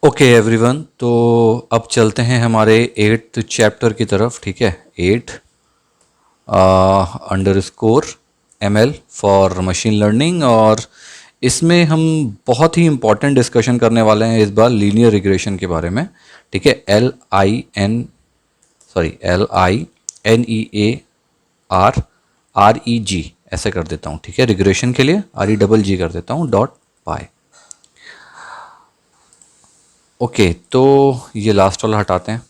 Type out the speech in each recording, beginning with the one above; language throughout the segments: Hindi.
ओके एवरीवन, तो अब चलते हैं हमारे 8th चैप्टर की तरफ। ठीक है, 8 underscore ML for machine learning. और इसमें हम बहुत ही इम्पॉर्टेंट डिस्कशन करने वाले हैं इस बार लीनियर रिग्रेशन के बारे में। ठीक है, LINEARREG ऐसे कर देता हूँ। ठीक है, रिग्रेशन के लिए REGG कर देता हूँ डॉट पाई। ओके, तो ये लास्ट वाला हटाते हैं।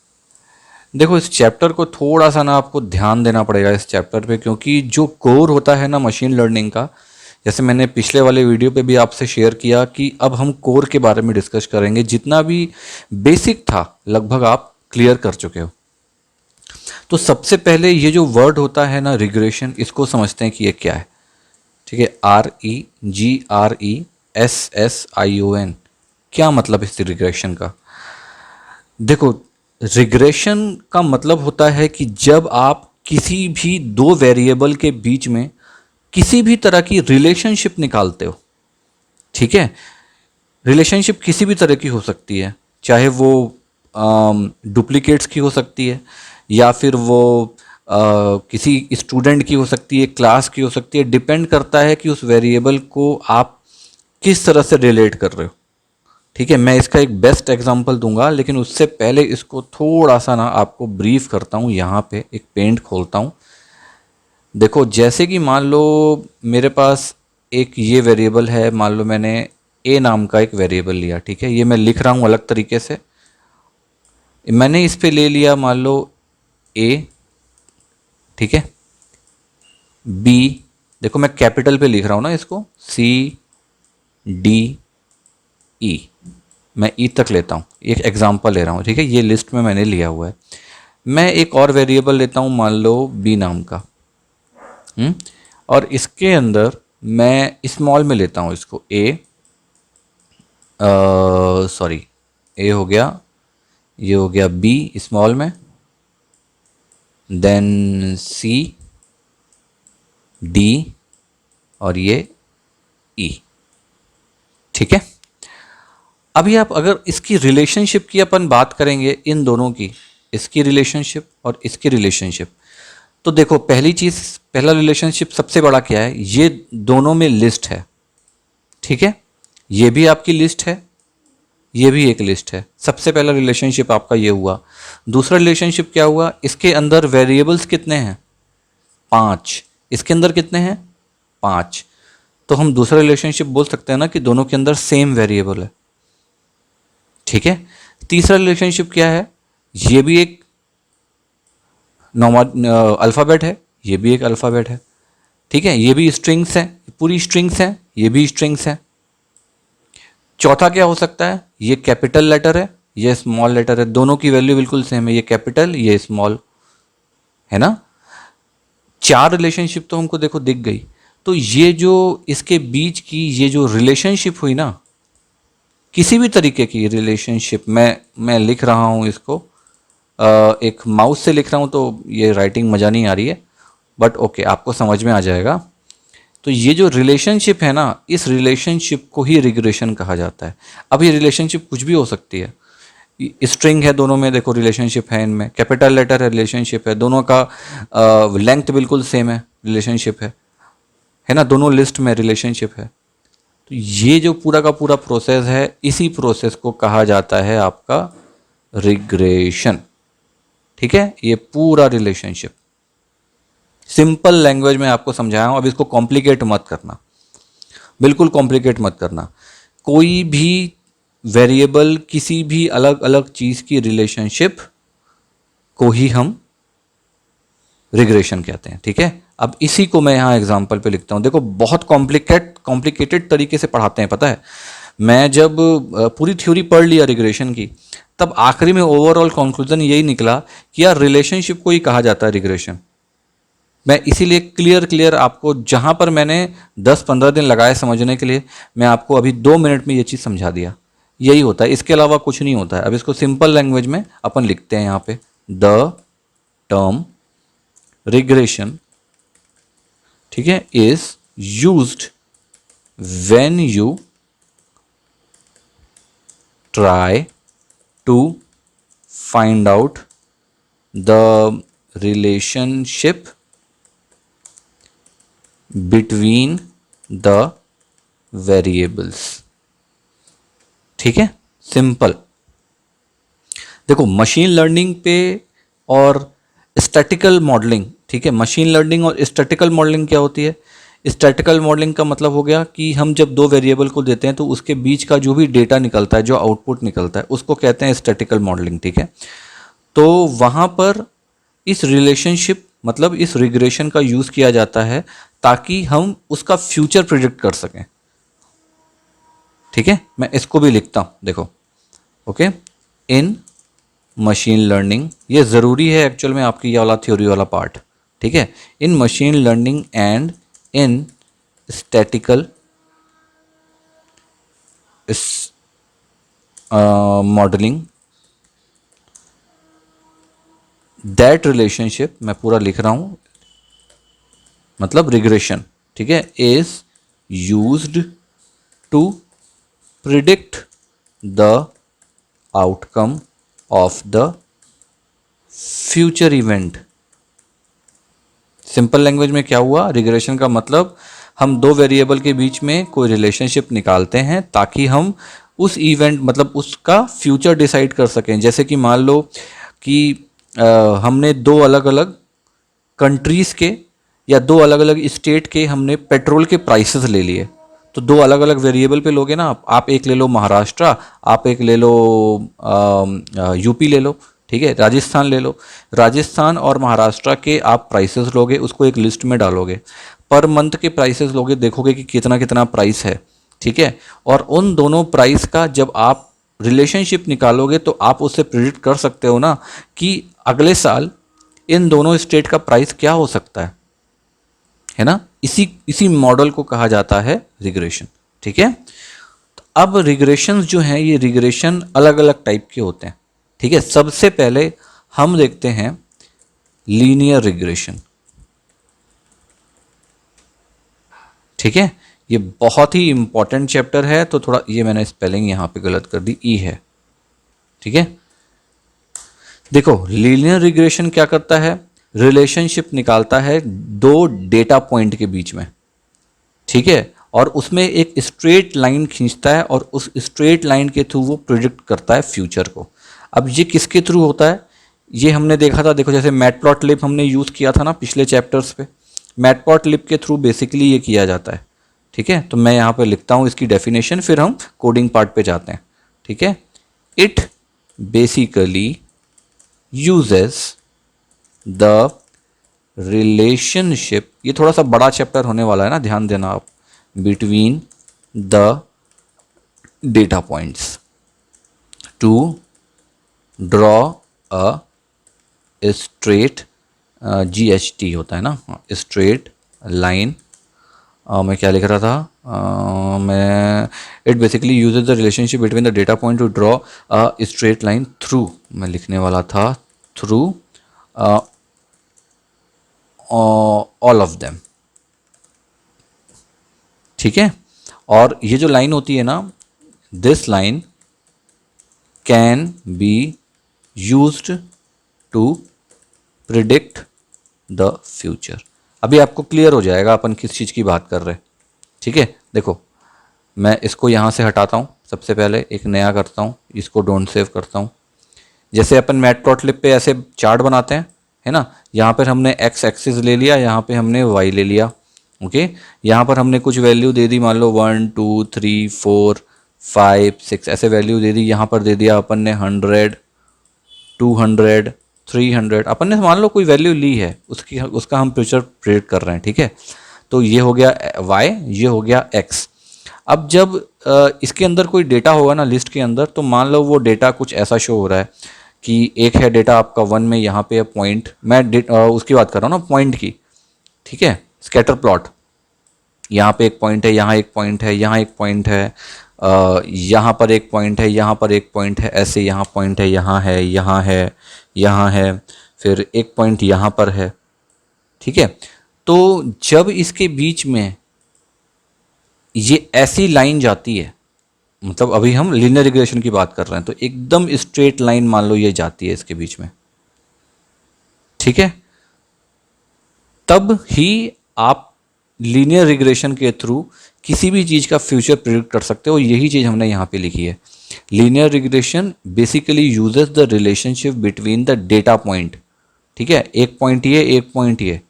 देखो, इस चैप्टर को थोड़ा सा ना आपको ध्यान देना पड़ेगा इस चैप्टर पे, क्योंकि जो कोर होता है ना मशीन लर्निंग का, जैसे मैंने पिछले वाले वीडियो पे भी आपसे शेयर किया कि अब हम कोर के बारे में डिस्कस करेंगे। जितना भी बेसिक था लगभग आप क्लियर कर चुके हो। तो सबसे पहले ये जो वर्ड होता है ना रिग्रेशन, इसको समझते हैं कि ये क्या है। ठीक है, REGRESSION, क्या मतलब इस रिग्रेशन का। देखो, रिग्रेशन का मतलब होता है कि जब आप किसी भी दो वेरिएबल के बीच में किसी भी तरह की रिलेशनशिप निकालते हो। ठीक है, रिलेशनशिप किसी भी तरह की हो सकती है, चाहे वो डुप्लीकेट्स की हो सकती है, या फिर वो किसी स्टूडेंट की हो सकती है, क्लास की हो सकती है। डिपेंड करता है कि उस वेरिएबल को आप किस तरह से रिलेट कर रहे हो। ठीक है, मैं इसका एक बेस्ट एग्जांपल दूंगा, लेकिन उससे पहले इसको थोड़ा सा ना आपको ब्रीफ करता हूँ। यहाँ पे एक पेंट खोलता हूँ। देखो, जैसे कि मान लो मेरे पास एक ये वेरिएबल है, मान लो मैंने ए नाम का एक वेरिएबल लिया। ठीक है, ये मैं लिख रहा हूँ अलग तरीके से। मैंने इस पे ले लिया मान लो ए। ठीक है, बी, देखो मैं कैपिटल पे लिख रहा हूँ ना इसको, CDE, मैं ई तक लेता हूँ, एक एग्जांपल ले रहा हूँ। ठीक है, ये लिस्ट में मैंने लिया हुआ है। मैं एक और वेरिएबल लेता हूँ मान लो बी नाम का। और इसके अंदर मैं स्मॉल में लेता हूँ इसको ए, सॉरी, ए हो गया, ये हो गया बी स्मॉल में, देन सी, डी, और ये ई। ठीक है, अभी आप अगर इसकी रिलेशनशिप की अपन बात करेंगे, इन दोनों की, इसकी रिलेशनशिप और इसकी रिलेशनशिप, तो देखो पहली चीज, पहला रिलेशनशिप सबसे बड़ा क्या है, ये दोनों में लिस्ट है। ठीक है, ये भी आपकी लिस्ट है, ये भी एक लिस्ट है। सबसे पहला रिलेशनशिप आपका ये हुआ। दूसरा रिलेशनशिप क्या हुआ, इसके अंदर वेरिएबल्स कितने हैं, 5। इसके अंदर कितने हैं, 5। तो हम दूसरा रिलेशनशिप बोल सकते हैं ना कि दोनों के अंदर सेम वेरिएबल है। ठीक है, तीसरा रिलेशनशिप क्या है, ये भी एक अल्फ़ाबेट है, ये भी एक अल्फ़ाबेट है। ठीक है, ये भी स्ट्रिंग्स है, पूरी स्ट्रिंग्स हैं, ये भी स्ट्रिंग्स हैं। चौथा क्या हो सकता है, ये कैपिटल लेटर है, ये स्मॉल लेटर है, दोनों की वैल्यू बिल्कुल सेम है, ये कैपिटल ये स्मॉल, है ना। 4 रिलेशनशिप तो हमको देखो दिख गई। तो ये जो इसके बीच की ये जो रिलेशनशिप हुई ना, किसी भी तरीके की रिलेशनशिप, मैं लिख रहा हूँ इसको एक माउस से लिख रहा हूँ तो ये राइटिंग मज़ा नहीं आ रही है, बट ओके आपको समझ में आ जाएगा। तो ये जो रिलेशनशिप है ना, इस रिलेशनशिप को ही रिग्रेशन कहा जाता है। अब ये रिलेशनशिप कुछ भी हो सकती है, स्ट्रिंग है दोनों में, देखो रिलेशनशिप है, इनमें कैपिटल लेटर है, रिलेशनशिप है, दोनों का लेंथ बिल्कुल सेम है, रिलेशनशिप है ना, दोनों लिस्ट में रिलेशनशिप है। तो ये जो पूरा का पूरा प्रोसेस है, इसी प्रोसेस को कहा जाता है आपका रिग्रेशन। ठीक है, ये पूरा रिलेशनशिप सिंपल लैंग्वेज में आपको समझाया हूं। अब इसको कॉम्प्लिकेट मत करना, बिल्कुल कॉम्प्लिकेट मत करना। कोई भी वेरिएबल, किसी भी अलग अलग चीज की रिलेशनशिप को ही हम रिग्रेशन कहते हैं। ठीक है, अब इसी को मैं यहाँ एग्जाम्पल पे लिखता हूँ। देखो, बहुत कॉम्प्लिकेटेड तरीके से पढ़ाते हैं, पता है। मैं जब पूरी थ्योरी पढ़ लिया रिग्रेशन की, तब आखिरी में ओवरऑल कंक्लूजन यही निकला कि यार रिलेशनशिप को ही कहा जाता है रिग्रेशन। मैं इसीलिए क्लियर आपको, जहाँ पर मैंने 10-15 दिन लगाए समझने के लिए, मैं आपको अभी 2 मिनट में ये चीज़ समझा दिया। यही होता है, इसके अलावा कुछ नहीं होता है। अब इसको सिंपल लैंग्वेज में अपन लिखते हैं यहाँ पे, द टर्म रिग्रेशन, ठीक है, is used when you try to find out the relationship between the variables। ठीक है, सिंपल। देखो मशीन लर्निंग पे और स्टैटिकल मॉडलिंग, ठीक है, मशीन लर्निंग और स्टैटिकल मॉडलिंग क्या होती है? स्टैटिकल मॉडलिंग का मतलब हो गया कि हम जब दो वेरिएबल को देते हैं तो उसके बीच का जो भी डेटा निकलता है, जो आउटपुट निकलता है, उसको कहते हैं स्टैटिकल मॉडलिंग। ठीक है, तो वहाँ पर इस रिलेशनशिप मतलब इस रिग्रेशन का यूज़ किया जाता है ताकि हम उसका फ्यूचर प्रिडिक्ट कर सकें। ठीक है, मैं इसको भी लिखता हूँ, देखो। ओके, इन मशीन लर्निंग, ये ज़रूरी है एक्चुअल में आपकी ये वाला थ्योरी वाला पार्ट। ठीक है, in machine learning and in statistical modelling that relationship, मैं पूरा लिख रहा हूँ, मतलब रिग्रेशन, ठीक है, is used to predict the outcome of the future event. Simple language में क्या हुआ? रिग्रेशन का मतलब हम दो वेरिएबल के बीच में कोई रिलेशनशिप निकालते हैं ताकि हम उस इवेंट मतलब उसका फ्यूचर डिसाइड कर सकें। जैसे कि मान लो कि हमने दो अलग अलग कंट्रीज़ के या दो अलग अलग स्टेट के हमने पेट्रोल के प्राइसेस ले लिए, तो दो अलग अलग वेरिएबल पे लोगे ना आप एक ले लो महाराष्ट्र, आप एक ले लो यूपी ले लो, ठीक है, राजस्थान ले लो। राजस्थान और महाराष्ट्र के आप प्राइसेस लोगे, उसको एक लिस्ट में डालोगे, पर मंथ के प्राइसेस लोगे, देखोगे कि कितना कितना प्राइस है। ठीक है, और उन दोनों प्राइस का जब आप रिलेशनशिप निकालोगे तो आप उससे प्रिडिक्ट कर सकते हो ना कि अगले साल इन दोनों स्टेट का प्राइस क्या हो सकता है ना। इसी मॉडल को कहा जाता है रिग्रेशन। ठीक है, तो अब रिग्रेशंस जो हैं ये रिग्रेशन अलग अलग टाइप के होते हैं। ठीक है, सबसे पहले हम देखते हैं लीनियर रिग्रेशन। ठीक है, ये बहुत ही इंपॉर्टेंट चैप्टर है, तो थोड़ा ये मैंने स्पेलिंग यहाँ पे गलत कर दी, ई है। ठीक है, देखो लीनियर रिग्रेशन क्या करता है? रिलेशनशिप निकालता है दो डेटा पॉइंट के बीच में। ठीक है, और उसमें एक स्ट्रेट लाइन खींचता है और उस स्ट्रेट लाइन के थ्रू वो प्रिडिक्ट करता है फ्यूचर को। अब ये किसके थ्रू होता है? ये हमने देखा था, देखो जैसे मैटप्लॉटलिब हमने यूज़ किया था ना पिछले चैप्टर्स पे, मैटप्लॉटलिब के थ्रू बेसिकली ये किया जाता है। ठीक है, तो मैं यहाँ पे लिखता हूँ इसकी डेफिनेशन, फिर हम कोडिंग पार्ट पे जाते हैं। ठीक है, it basically uses the relationship, ये थोड़ा सा बड़ा चैप्टर होने वाला है ना, ध्यान देना आप, between the data points to draw a straight GHT होता है ना, straight line। मैं क्या लिख रहा था? मैं it basically uses the relationship between the data point two draw a straight line through, मैं लिखने वाला था थ्रू ऑल ऑफ देम। ठीक है, और ये जो लाइन होती है ना, this line can be used to predict the future. अभी आपको क्लियर हो जाएगा अपन किस चीज़ की बात कर रहे हैं। ठीक है, देखो मैं इसको यहाँ से हटाता हूँ, सबसे पहले एक नया करता हूँ, इसको डोंट सेव करता हूँ। जैसे अपन मैटप्लॉटलिब पे ऐसे चार्ट बनाते हैं, है ना, यहाँ पर हमने एक्स एक्सिस ले लिया, यहाँ पे हमने वाई ले लिया। ओके, यहाँ पर हमने कुछ वैल्यू दे दी, मान लो 1 2 3 4 5 6 ऐसे वैल्यू दे दी। यहाँ पर दे दिया अपन ने 100 200 300, अपन ने मान लो कोई वैल्यू ली है, उसका हम फ्यूचर प्रेडिक्ट कर रहे हैं। ठीक है, तो ये हो गया y, ये हो गया x। अब जब इसके अंदर कोई डेटा होगा ना लिस्ट के अंदर, तो मान लो वो डेटा कुछ ऐसा शो हो रहा है कि एक है डेटा आपका 1 में, यहाँ पे है पॉइंट, मैं उसकी बात कर रहा हूँ ना, पॉइंट की। ठीक है, स्कैटर प्लॉट, यहाँ पे एक पॉइंट है, यहाँ एक पॉइंट है, यहाँ एक पॉइंट है, यहाँ पर एक पॉइंट है, यहाँ पर एक पॉइंट है, ऐसे यहाँ पॉइंट है, यहाँ है, यहाँ है, यहाँ है, फिर एक पॉइंट यहाँ पर है। ठीक है, तो जब इसके बीच में ये ऐसी लाइन जाती है, मतलब अभी हम लीनियर रिग्रेशन की बात कर रहे हैं, तो एकदम स्ट्रेट लाइन मान लो ये जाती है इसके बीच में, ठीक है, तब ही आप लीनियर रिग्रेशन के थ्रू किसी भी चीज़ का फ्यूचर प्रिडिक्ट कर सकते हो। यही चीज़ हमने यहाँ पे लिखी है। Linear regression basically uses the relationship between the data point, ठीक है, एक पॉइंट ये, एक पॉइंट ये,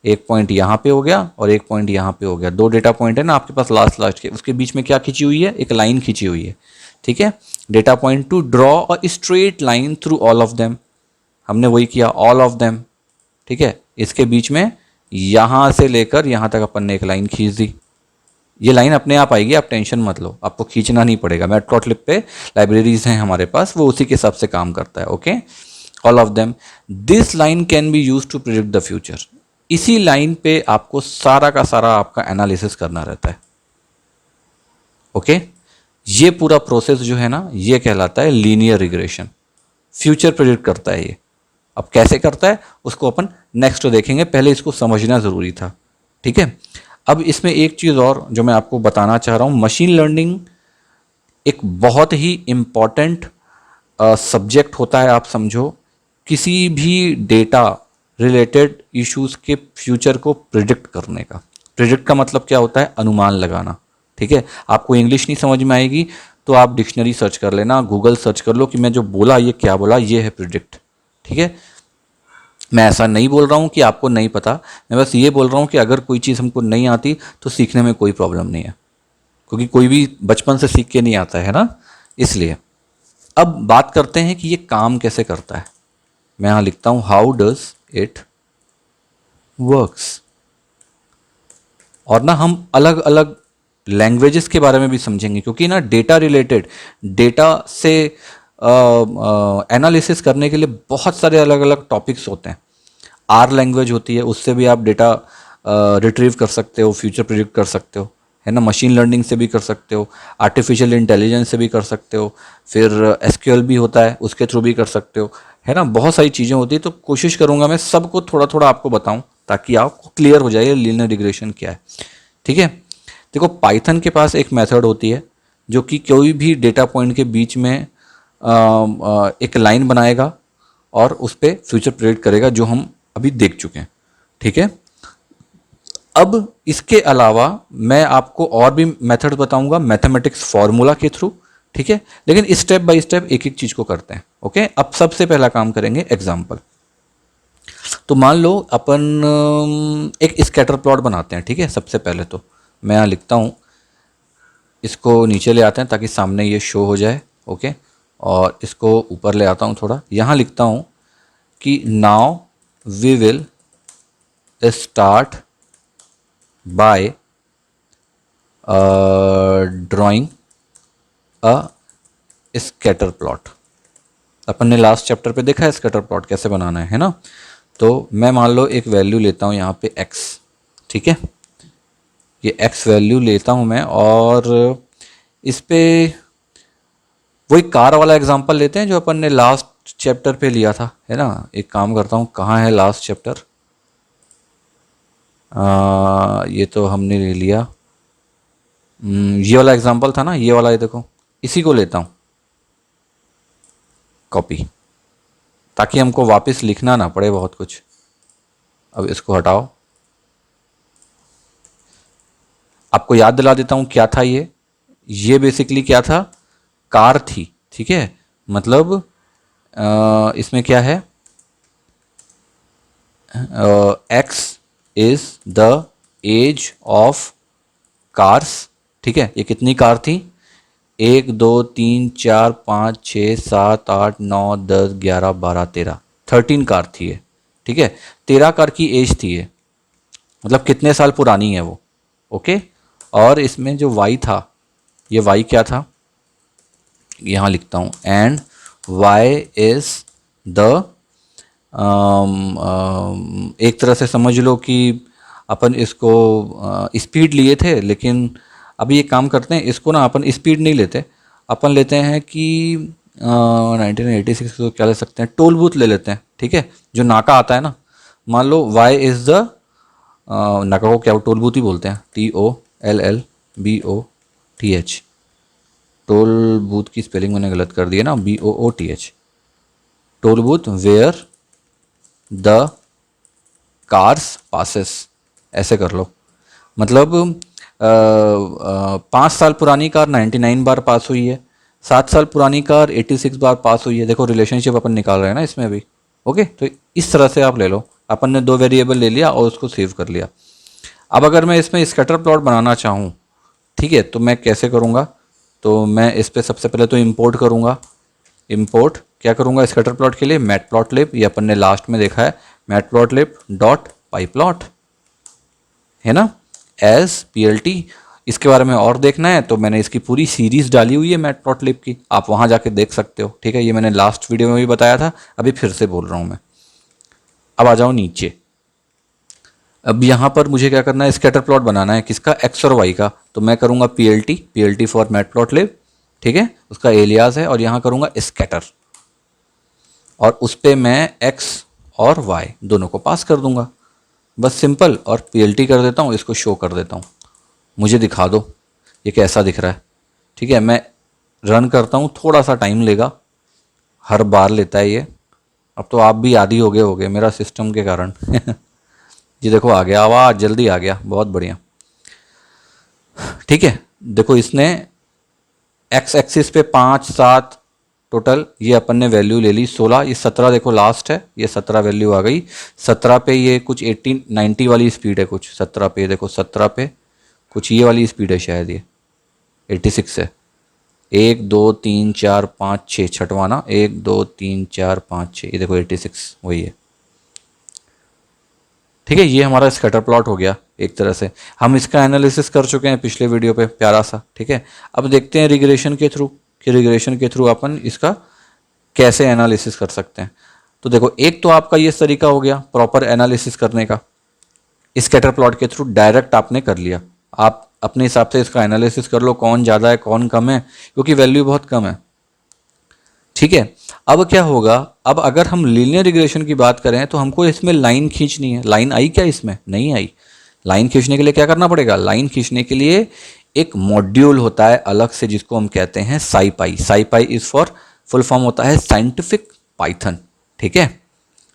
एक पॉइंट यहाँ पे हो गया और एक पॉइंट यहाँ पे हो गया, दो डेटा पॉइंट है ना आपके पास लास्ट लास्ट के, उसके बीच में क्या खींची हुई है, एक लाइन खींची हुई है, ठीक है। Data point two draw a straight line through all of them, हमने वही किया, ऑल ऑफ देम, ठीक है। इसके बीच में यहाँ से लेकर यहाँ तक अपन ने एक लाइन खींच दी। ये लाइन अपने आप आएगी, आप टेंशन मत लो, आपको खींचना नहीं पड़ेगा। मैटप्लॉटलिब पे लाइब्रेरीज हैं हमारे पास, वो उसी के हिसाब से काम करता है। Okay, all of them, this line can be use to predict the future. इसी लाइन पे आपको सारा का सारा आपका एनालिसिस करना रहता है। ओके, ये पूरा प्रोसेस जो है ना, ये कहलाता है लीनियर रिग्रेशन। फ्यूचर प्रिडिक्ट करता है ये। अब कैसे करता है उसको अपन नेक्स्ट देखेंगे, पहले इसको समझना ज़रूरी था, ठीक है। अब इसमें एक चीज़ और जो मैं आपको बताना चाह रहा हूँ, मशीन लर्निंग एक बहुत ही इम्पॉर्टेंट सब्जेक्ट होता है। आप समझो, किसी भी डेटा रिलेटेड इश्यूज़ के फ्यूचर को प्रिडिक्ट करने का। प्रिडिक्ट का मतलब क्या होता है, अनुमान लगाना, ठीक है। आपको इंग्लिश नहीं समझ में आएगी तो आप डिक्शनरी सर्च कर लेना, गूगल सर्च कर लो कि मैं जो बोला ये क्या बोला, ये है प्रिडिक्ट, ठीक है। मैं ऐसा नहीं बोल रहा हूँ कि आपको नहीं पता, मैं बस ये बोल रहा हूँ कि अगर कोई चीज़ हमको नहीं आती तो सीखने में कोई प्रॉब्लम नहीं है, क्योंकि कोई भी बचपन से सीख के नहीं आता है ना, इसलिए। अब बात करते हैं कि ये काम कैसे करता है। मैं यहाँ लिखता हूँ हाउ डज इट वर्क्स, और ना हम अलग अलग लैंग्वेजेस के बारे में भी समझेंगे, क्योंकि ना डेटा रिलेटेड, डेटा से एनालिसिस करने के लिए बहुत सारे अलग अलग टॉपिक्स होते हैं। आर लैंग्वेज होती है, उससे भी आप डेटा रिट्रीव कर सकते हो, फ्यूचर प्रिडिक्ट कर सकते हो, है ना। मशीन लर्निंग से भी कर सकते हो, आर्टिफिशियल इंटेलिजेंस से भी कर सकते हो, फिर एसक्यूएल भी होता है, उसके थ्रू भी कर सकते हो, है ना। बहुत सारी चीज़ें होती है, तो कोशिश करूँगा मैं सबको थोड़ा थोड़ा आपको बताऊँ ताकि आपको क्लियर हो जाए लीनियर रिग्रेशन क्या है, ठीक है। देखो, पाइथन के पास एक मेथड होती है जो कि कोई भी डेटा पॉइंट के बीच में एक लाइन बनाएगा और उस पर फ्यूचर प्रेडिक्ट करेगा, जो हम अभी देख चुके हैं, ठीक है। अब इसके अलावा मैं आपको और भी मेथड बताऊंगा मैथमेटिक्स फार्मूला के थ्रू, ठीक है। लेकिन स्टेप बाय स्टेप एक एक चीज को करते हैं। ओके, अब सबसे पहला काम करेंगे एग्जाम्पल। तो मान लो अपन एक स्कैटर प्लॉट बनाते हैं, ठीक है। सबसे पहले तो मैं यहाँ लिखता हूँ, इसको नीचे ले आते हैं ताकि सामने ये शो हो जाए। ओके, और इसको ऊपर ले आता हूँ थोड़ा, यहाँ लिखता हूँ कि now we will start by drawing a scatter plot. अपन ने लास्ट चैप्टर पे देखा है स्कैटर प्लॉट कैसे बनाना है ना। तो मैं मान लो एक वैल्यू लेता हूँ यहाँ पे x, ठीक है। ये x वैल्यू लेता हूँ मैं, और इस पे वही कार वाला एग्जांपल लेते हैं जो अपन ने लास्ट चैप्टर पे लिया था, है ना। एक काम करता हूँ, कहाँ है लास्ट चैप्टर, ये तो हमने ले लिया, ये वाला एग्जांपल था ना, ये वाला, ये देखो, इसी को लेता हूँ कॉपी, ताकि हमको वापस लिखना ना पड़े बहुत कुछ। अब इसको हटाओ, आपको याद दिला देता हूँ क्या था ये बेसिकली क्या था, कार थी, ठीक है। मतलब इसमें क्या है, x is the age of cars, ठीक है। ये कितनी कार थी, 1 2 3 4 5 6 7 8 9 10 11 12 13, 13 कार थी ये, ठीक है। 13 कार की एज थी ये, मतलब कितने साल पुरानी है वो। ओके, और इसमें जो y था, ये y क्या था, यहाँ लिखता हूँ, एंड y इज द, एक तरह से समझ लो कि अपन इसको स्पीड लिए थे, लेकिन अभी एक काम करते हैं, इसको ना अपन स्पीड नहीं लेते, अपन लेते हैं कि 1986 को क्या ले सकते हैं, टोल बूथ ले लेते हैं, ठीक है। जो नाका आता है ना, मान लो y इज़ द, नाका को क्या टोल बूथ ही बोलते हैं, TOLLBOTH, टोल बूथ की स्पेलिंग मैंने गलत कर दी है ना, BOOTH, toll booth where the cars passes, ऐसे कर लो। मतलब 5 साल पुरानी कार 99 बार पास हुई है, 7 साल पुरानी कार 86 बार पास हुई है। देखो रिलेशनशिप अपन निकाल रहे हैं ना इसमें भी। ओके, तो इस तरह से आप ले लो। अपन ने 2 वेरिएबल ले लिया और उसको सेव कर लिया। अब अगर मैं इसमें स्कैटर प्लॉट बनाना चाहूँ, ठीक है, तो मैं कैसे करूँगा? तो मैं इस पर सबसे पहले तो इंपोर्ट करूँगा। इंपोर्ट क्या करूँगा स्कैटर प्लॉट के लिए? मैटप्लॉटलिब, ये अपन ने लास्ट में देखा है, मैटप्लॉटलिब डॉट पाईप्लॉट, है ना, एज PLT। इसके बारे में और देखना है तो मैंने इसकी पूरी सीरीज़ डाली हुई है मैटप्लॉटलिब की, आप वहाँ जाके देख सकते हो। ठीक है, ये मैंने लास्ट वीडियो में भी बताया था, अभी फिर से बोल रहा हूँ मैं। अब आ जाओ नीचे। अब यहाँ पर मुझे क्या करना है? स्कैटर प्लॉट बनाना है, किसका? एक्स और वाई का। तो मैं करूँगा PLT फॉर मैटप्लॉटलिब, ठीक है, उसका एलियास है, और यहाँ करूँगा स्कैटर, और उस पर मैं एक्स और वाई दोनों को पास कर दूंगा, बस सिंपल। और PLT कर देता हूँ, इसको शो कर देता हूँ, मुझे दिखा दो ये कैसा दिख रहा है। ठीक है, मैं रन करता हूँ, थोड़ा सा टाइम लेगा, हर बार लेता है ये। अब तो आप भी आदी हो गए मेरा सिस्टम के कारण। जी देखो आ गया, आवाज़ जल्दी आ गया, बहुत बढ़िया। ठीक है, देखो इसने एक्स एक्सिस पे 5 7 टोटल, ये अपन ने वैल्यू ले ली 16, ये 17 देखो लास्ट है, ये 17 वैल्यू आ गई। 17 पे ये कुछ 80 90 वाली स्पीड है कुछ, 17 पे देखो, 17 पे कुछ ये वाली स्पीड है शायद, ये 86 है। 1 2 3 4 5 6, छठवां ना, 1 2 3 4 5 6, ये देखो 86 वही है। ठीक है, ये हमारा स्कैटर प्लॉट हो गया एक तरह से। हम इसका एनालिसिस कर चुके हैं पिछले वीडियो पे, प्यारा सा। ठीक है, अब देखते हैं रिग्रेशन के थ्रू, कि रिग्रेशन के थ्रू अपन इसका कैसे एनालिसिस कर सकते हैं। तो देखो, एक तो आपका ये तरीका हो गया प्रॉपर एनालिसिस करने का, स्कैटर प्लॉट के थ्रू डायरेक्ट आपने कर लिया। आप अपने हिसाब से इसका एनालिसिस कर लो, कौन ज़्यादा है कौन कम है, क्योंकि वैल्यू बहुत कम है। ठीक है, अब क्या होगा? अब अगर हम लीनियर रिग्रेशन की बात करें तो हमको इसमें लाइन खींचनी है। लाइन आई क्या? इसमें नहीं आई। लाइन खींचने के लिए क्या करना पड़ेगा? लाइन खींचने के लिए एक मॉड्यूल होता है अलग से, जिसको हम कहते हैं साईपाई। SciPy is for, full form होता है साइंटिफिक पाइथन। ठीक है,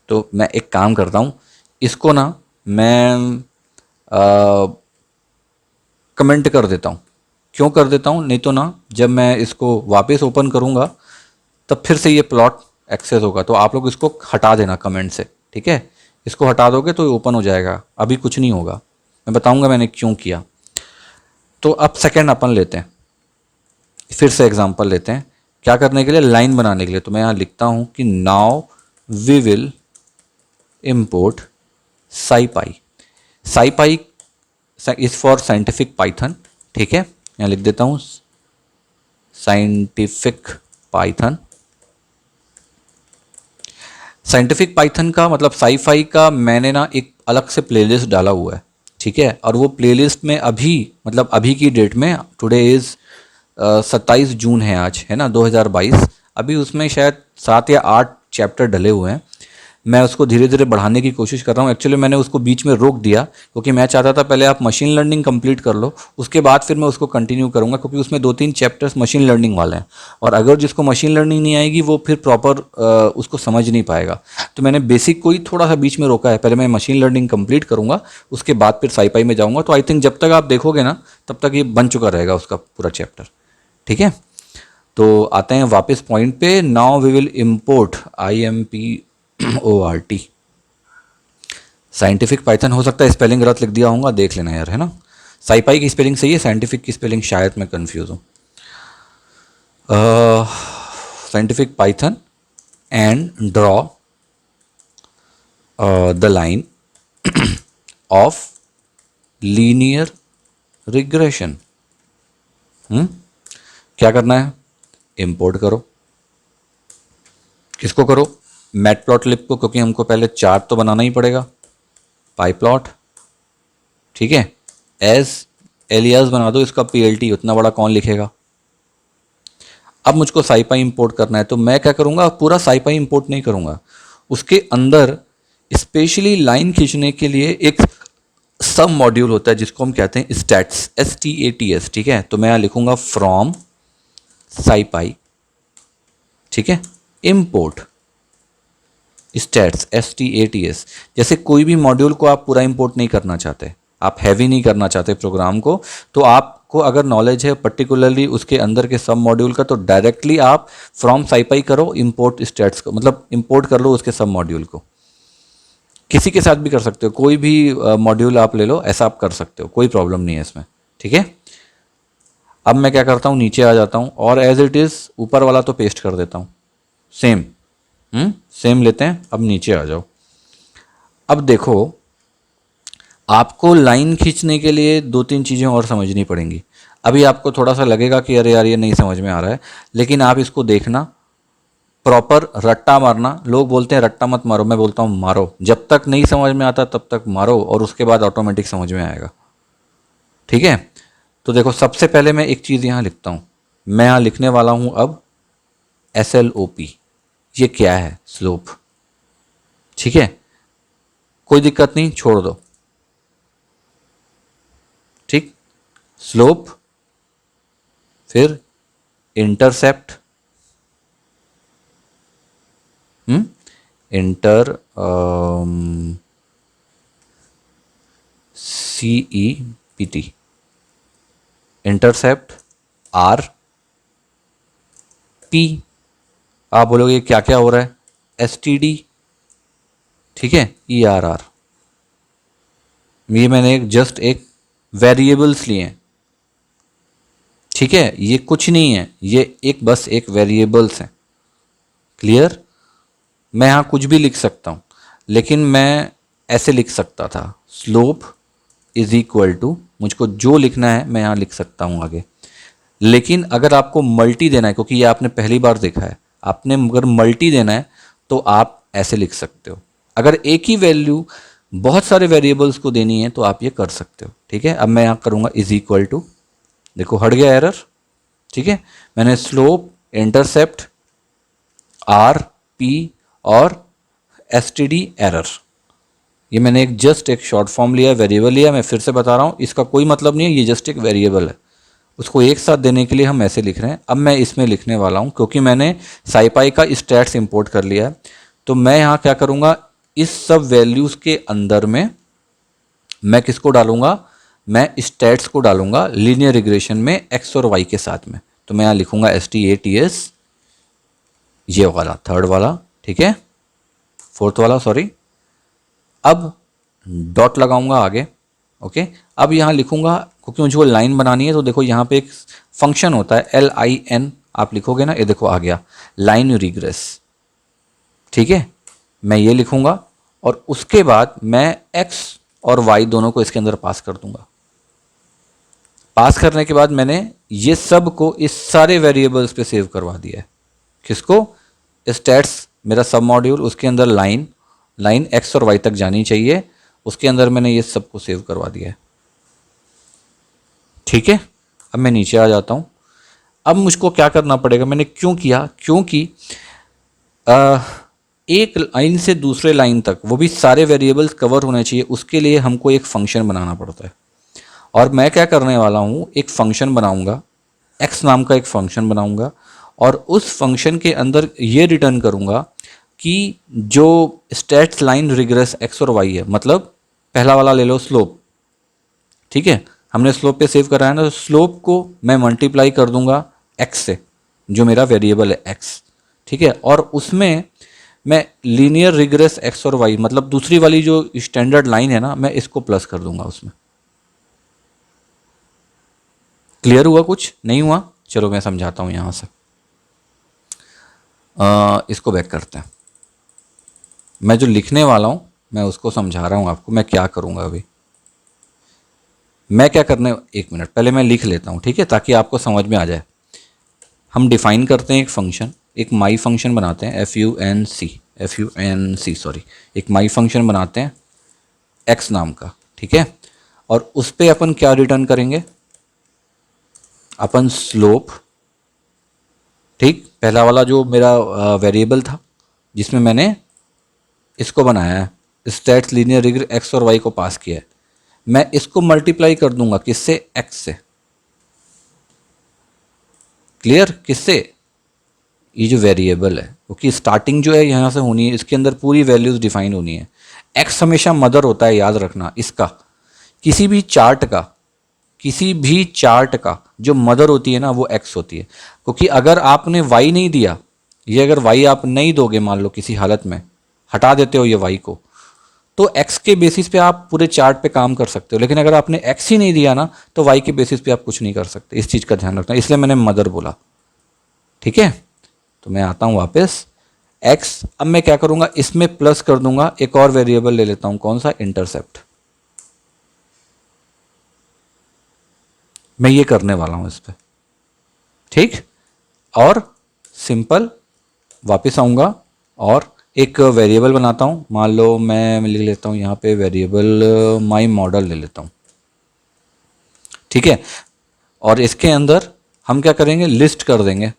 तो मैं एक काम करता हूँ, इसको ना मैं कमेंट कर देता हूँ। क्यों कर देता हूँ? नहीं तो ना जब मैं इसको वापस ओपन करूँगा तब फिर से ये प्लॉट एक्सेस होगा, तो आप लोग इसको हटा देना कमेंट से। ठीक है, इसको हटा दोगे तो ये ओपन हो जाएगा, अभी कुछ नहीं होगा, मैं बताऊंगा मैंने क्यों किया। तो अब सेकंड अपन लेते हैं, फिर से एग्जांपल लेते हैं, क्या करने के लिए? लाइन बनाने के लिए। तो मैं यहाँ लिखता हूँ कि now we will import SciPy. SciPy is for scientific Python. ठीक है, यहाँ लिख देता हूँ साइंटिफिक पाइथन। साइंटिफिक पाइथन का मतलब साईफाई का मैंने ना एक अलग से प्लेलिस्ट डाला हुआ है। ठीक है, और वो प्लेलिस्ट में अभी, मतलब अभी की डेट में, टुडे इज़ 27 जून है आज, है ना, 2022, अभी उसमें शायद 7 या 8 चैप्टर डले हुए हैं। मैं उसको धीरे धीरे बढ़ाने की कोशिश कर रहा हूँ। एक्चुअली मैंने उसको बीच में रोक दिया क्योंकि मैं चाहता था पहले आप मशीन लर्निंग कंप्लीट कर लो, उसके बाद फिर मैं उसको कंटिन्यू करूँगा, क्योंकि उसमें 2-3 चैप्टर्स मशीन लर्निंग वाले हैं, और अगर जिसको मशीन लर्निंग नहीं आएगी वो फिर प्रॉपर उसको समझ नहीं पाएगा। तो मैंने बेसिक को ही थोड़ा सा बीच में रोका है, पहले मैं मशीन लर्निंग कंप्लीट करूँगा, उसके बाद फिर साईपाई में जाऊँगा। तो आई थिंक जब तक आप देखोगे ना तब तक ये बन चुका रहेगा उसका पूरा चैप्टर। ठीक है, तो आते हैं वापस पॉइंट पे। Now we will import IMPORT scientific Python. हो सकता है स्पेलिंग गलत लिख दिया होगा, देख लेना यार, है ना। साईपाई की स्पेलिंग सही है, साइंटिफिक की स्पेलिंग शायद मैं कंफ्यूज हूँ। Scientific Python and draw the line of linear regression. क्या करना है? इंपोर्ट करो। किसको करो? मैटप्लॉटलिब को, क्योंकि हमको पहले चार्ट तो बनाना ही पड़ेगा। पाईप्लॉट, ठीक है, एज एलियास बना दो इसका PLT, उतना बड़ा कौन लिखेगा। अब मुझको साईपाई इंपोर्ट करना है, तो मैं क्या करूँगा? पूरा साईपाई इंपोर्ट नहीं करूँगा, उसके अंदर स्पेशली लाइन खींचने के लिए एक सब मॉड्यूल होता है जिसको हम कहते हैं स्टैट्स, STATS। ठीक है, तो मैं यहाँ लिखूँगा फ्रॉम SciPy, ठीक है, इम्पोर्ट स्टैट्स STATS। जैसे कोई भी मॉड्यूल को आप पूरा इंपोर्ट नहीं करना चाहते, आप हैवी नहीं करना चाहते प्रोग्राम को, तो आपको अगर नॉलेज है पर्टिकुलरली उसके अंदर के सब मॉड्यूल का, तो डायरेक्टली आप फ्रॉम SciPy करो इंपोर्ट स्टैट्स को, मतलब इंपोर्ट कर लो उसके सब मॉड्यूल को। किसी के साथ भी कर सकते हो, कोई भी मॉड्यूल आप ले लो, ऐसा आप कर सकते हो, कोई प्रॉब्लम नहीं है इसमें, ठीक है। अब मैं क्या करता हूँ, नीचे आ जाता हूँ और एज इट इज़ ऊपर वाला तो पेस्ट कर देता हूँ, सेम सेम लेते हैं। अब नीचे आ जाओ। अब देखो, आपको लाइन खींचने के लिए दो तीन चीज़ें और समझनी पड़ेंगी। अभी आपको थोड़ा सा लगेगा कि अरे यार ये नहीं समझ में आ रहा है, लेकिन आप इसको देखना, प्रॉपर रट्टा मारना। लोग बोलते हैं रट्टा मत मारो, मैं बोलता हूँ मारो। जब तक नहीं समझ में आता तब तक मारो, और उसके बाद ऑटोमेटिक समझ में आएगा, ठीक है। तो देखो, सबसे पहले मैं एक चीज़ यहाँ लिखता हूँ। मैं यहाँ लिखने वाला हूँ अब SLOP। ये क्या है? स्लोप, ठीक है, कोई दिक्कत नहीं, छोड़ दो, ठीक। स्लोप, फिर intercept, inter CEPT, intercept RP। आप बोलोगे क्या क्या हो रहा है? STD, ठीक है, ERR। ये मैंने जस्ट एक वेरिएबल्स लिए हैं, ठीक है, ये कुछ नहीं है, ये एक बस एक वेरिएबल्स हैं। क्लियर? मैं यहाँ कुछ भी लिख सकता हूँ, लेकिन मैं ऐसे लिख सकता था, स्लोप इज इक्वल टू, मुझको जो लिखना है मैं यहाँ लिख सकता हूँ आगे। लेकिन अगर आपको मल्टी देना है, क्योंकि ये आपने पहली बार देखा है, आपने अगर मल्टी देना है तो आप ऐसे लिख सकते हो। अगर एक ही वैल्यू बहुत सारे वेरिएबल्स को देनी है तो आप ये कर सकते हो, ठीक है। अब मैं यहाँ करूँगा इज इक्वल टू, देखो हट गया एरर, ठीक है। मैंने स्लोप, इंटरसेप्ट, RP और STD एरर, ये मैंने एक जस्ट एक शॉर्ट फॉर्म लिया, वेरिएबल लिया। मैं फिर से बता रहा हूँ, इसका कोई मतलब नहीं है, ये जस्ट एक वेरिएबल है। उसको एक साथ देने के लिए हम ऐसे लिख रहे हैं। अब मैं इसमें लिखने वाला हूँ, क्योंकि मैंने SciPy का स्टैट्स इंपोर्ट कर लिया है, तो मैं यहाँ क्या करूँगा, इस सब वैल्यूज़ के अंदर में मैं किसको डालूंगा, मैं स्टैट्स को डालूंगा लीनियर रिग्रेशन में x और y के साथ में। तो मैं यहाँ लिखूंगा STATS, ये वाला थर्ड वाला, ठीक है, फोर्थ वाला सॉरी। अब डॉट लगाऊंगा आगे, ओके। अब यहाँ लिखूंगा, क्योंकि मुझे लाइन बनानी है, तो देखो यहाँ पे एक फंक्शन होता है LIN, आप लिखोगे ना, ये देखो आ गया, लाइन रिग्रेस, ठीक है। मैं ये लिखूंगा और उसके बाद मैं x और y दोनों को इसके अंदर पास कर दूंगा। पास करने के बाद मैंने ये सब को इस सारे वेरिएबल्स पे सेव करवा दिया है। किसको? स्टैट्स मेरा सब मॉड्यूल, उसके अंदर लाइन x और y तक जानी चाहिए, उसके अंदर मैंने ये सब को सेव करवा दिया है, ठीक है। अब मैं नीचे आ जाता हूँ। अब मुझको क्या करना पड़ेगा, मैंने क्यों किया, क्योंकि एक लाइन से दूसरे लाइन तक वो भी सारे वेरिएबल्स कवर होने चाहिए, उसके लिए हमको एक फंक्शन बनाना पड़ता है। और मैं क्या करने वाला हूँ, एक फंक्शन बनाऊंगा, x नाम का एक फंक्शन बनाऊंगा, और उस फंक्शन के अंदर ये रिटर्न करूंगा कि जो स्टैट्स लाइन रिग्रेस x और y है, मतलब पहला वाला ले लो स्लोप, ठीक है, हमने स्लोप पे सेव करा है ना, तो स्लोप को मैं मल्टीप्लाई कर दूंगा x से, जो मेरा वेरिएबल है x, ठीक है। और उसमें मैं लीनियर रिग्रेस x और y, मतलब दूसरी वाली जो स्टैंडर्ड लाइन है ना, मैं इसको प्लस कर दूंगा उसमें। क्लियर हुआ? कुछ नहीं हुआ? चलो मैं समझाता हूँ यहाँ से। इसको बैक करते हैं। मैं जो लिखने वाला हूँ मैं उसको समझा रहा हूँ आपको, मैं क्या करूँगा अभी। मैं क्या करने, एक मिनट पहले मैं लिख लेता हूँ, ठीक है, ताकि आपको समझ में आ जाए। हम डिफाइन करते हैं एक फंक्शन, एक माई फंक्शन बनाते हैं, FUNC सॉरी, एक माई फंक्शन बनाते हैं x नाम का, ठीक है। और उस पर अपन क्या रिटर्न करेंगे, अपन स्लोप, ठीक, पहला वाला जो मेरा वेरिएबल था जिसमें मैंने इसको बनाया है, स्टैट्स लीनियर रिग्रेस x और y को पास किया है, मैं इसको मल्टीप्लाई कर दूंगा किससे, x से, क्लियर? किससे? ये जो वेरिएबल है, क्योंकि स्टार्टिंग जो है यहाँ से होनी है, इसके अंदर पूरी वैल्यूज डिफाइन होनी है। एक्स हमेशा मदर होता है, याद रखना इसका। किसी भी चार्ट का, किसी भी चार्ट का जो मदर होती है ना वो एक्स होती है। क्योंकि अगर आपने वाई नहीं दिया, ये अगर वाई आप नहीं दोगे, मान लो किसी हालत में हटा देते हो ये वाई को, तो एक्स के बेसिस पे आप पूरे चार्ट पे काम कर सकते हो। लेकिन अगर आपने एक्स ही नहीं दिया ना, तो वाई के बेसिस पे आप कुछ नहीं कर सकते। इस चीज़ का ध्यान रखना, इसलिए मैंने मदर बोला। ठीक है, तो मैं आता हूँ वापस एक्स। अब मैं क्या करूँगा, इसमें प्लस कर दूंगा, एक और वेरिएबल ले लेता हूँ, कौन सा? इंटरसेप्ट। मैं ये करने वाला हूँ इस पर। ठीक, और सिंपल वापस आऊँगा और एक वेरिएबल बनाता हूँ। मान लो मैं लिख लेता हूँ यहाँ पे वेरिएबल माई मॉडल ले लेता हूँ। ठीक है, और इसके अंदर हम क्या करेंगे, लिस्ट कर देंगे।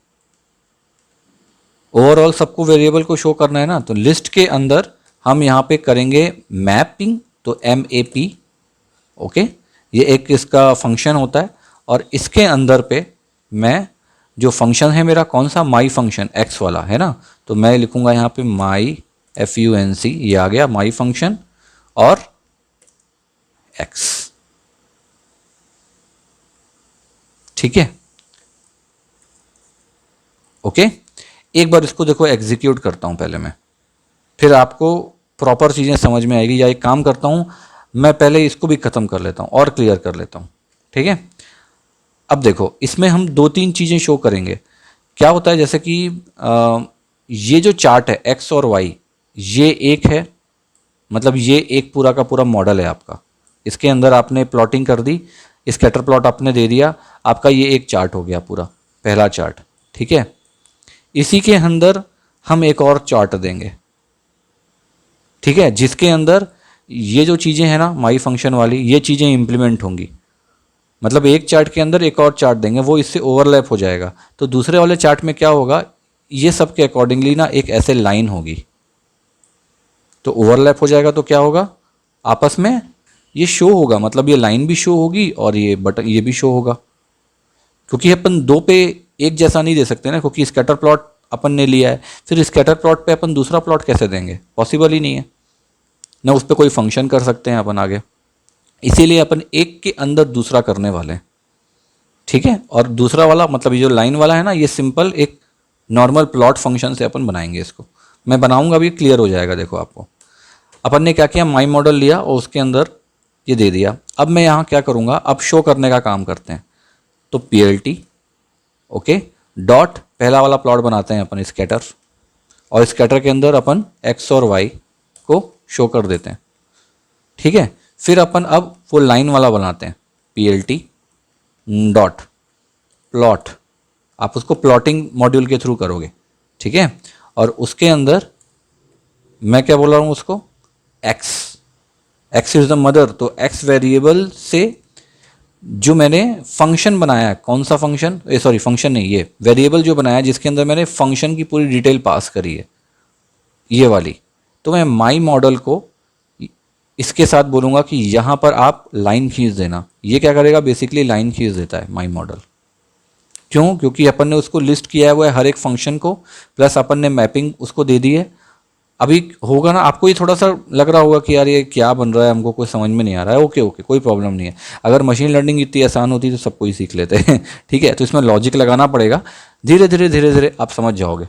ओवरऑल सबको वेरिएबल को शो करना है ना, तो लिस्ट के अंदर हम यहाँ पे करेंगे मैपिंग, तो MAP। ओके, ये एक इसका फंक्शन होता है, और इसके अंदर पे मैं जो फंक्शन है मेरा कौन सा, माई फंक्शन, एक्स वाला है ना, तो मैं लिखूंगा यहाँ पे माई FUNC, ये आ गया माई फंक्शन और एक्स। ठीक है, ओके। एक बार इसको देखो एग्जीक्यूट करता हूँ पहले मैं, फिर आपको प्रॉपर चीज़ें समझ में आएगी। या एक काम करता हूँ, मैं पहले इसको भी ख़त्म कर लेता हूँ और क्लियर कर लेता हूँ। ठीक है, अब देखो इसमें हम दो तीन चीज़ें शो करेंगे। क्या होता है, जैसे कि ये जो चार्ट है एक्स और वाई, ये एक है, मतलब ये एक पूरा का पूरा मॉडल है आपका। इसके अंदर आपने प्लॉटिंग कर दी, स्कैटर प्लॉट आपने दे दिया, आपका ये एक चार्ट हो गया पूरा, पहला चार्ट। ठीक है, इसी के अंदर हम एक और चार्ट देंगे। ठीक है, जिसके अंदर ये जो चीज़ें हैं ना माई फंक्शन वाली, ये चीज़ें इंप्लीमेंट होंगी। मतलब एक चार्ट के अंदर एक और चार्ट देंगे, वो इससे ओवरलैप हो जाएगा। तो दूसरे वाले चार्ट में क्या होगा, ये सब के अकॉर्डिंगली ना एक ऐसे लाइन होगी, तो ओवरलैप हो जाएगा, तो क्या होगा, आपस में ये शो होगा। मतलब ये लाइन भी शो होगी और ये बटन ये भी शो होगा। क्योंकि अपन दो पे एक जैसा नहीं दे सकते ना, क्योंकि स्कैटर प्लॉट अपन ने लिया है, फिर स्कैटर प्लॉट पे अपन दूसरा प्लॉट कैसे देंगे, पॉसिबल ही नहीं है ना। उस पर कोई फंक्शन कर सकते हैं अपन आगे, इसीलिए अपन एक के अंदर दूसरा करने वाले हैं। ठीक है, और दूसरा वाला मतलब ये जो लाइन वाला है ना, ये सिंपल एक नॉर्मल प्लॉट फंक्शन से अपन बनाएंगे। इसको मैं बनाऊंगा, अभी क्लियर हो जाएगा। देखो आपको अपन ने क्या किया, माई मॉडल लिया और उसके अंदर ये दे दिया। अब मैं यहाँ क्या करूँगा, अब शो करने का काम करते हैं। तो PLT ओके डॉट, पहला वाला प्लॉट बनाते हैं अपन स्कैटर, और स्कैटर के अंदर अपन एक्स और वाई को शो कर देते हैं। ठीक है, फिर अपन अब वो लाइन वाला बनाते हैं, PLT डॉट प्लॉट, आप उसको प्लॉटिंग मॉड्यूल के थ्रू करोगे। ठीक है, और उसके अंदर मैं क्या बोल रहा हूँ उसको, एक्स इज द मदर। तो एक्स वेरिएबल से जो मैंने फंक्शन बनाया है, कौन सा फंक्शन, सॉरी फंक्शन नहीं, ये वेरिएबल जो बनाया है जिसके अंदर मैंने फंक्शन की पूरी डिटेल पास करी है, ये वाली, तो मैं माई मॉडल को इसके साथ बोलूँगा कि यहाँ पर आप लाइन खींच देना। ये क्या करेगा, बेसिकली लाइन खींच देता है माई मॉडल। क्यों, क्योंकि अपन ने उसको लिस्ट किया हुआ है हर एक फंक्शन को, प्लस अपन ने मैपिंग उसको दे दी है। अभी होगा ना आपको ये थोड़ा सा लग रहा होगा कि यार ये क्या बन रहा है, हमको कोई समझ में नहीं आ रहा है। ओके ओके, कोई प्रॉब्लम नहीं है। अगर मशीन लर्निंग इतनी आसान होती तो सब कोई सीख लेते हैं। ठीक है, तो इसमें लॉजिक लगाना पड़ेगा, धीरे धीरे धीरे धीरे आप समझ जाओगे।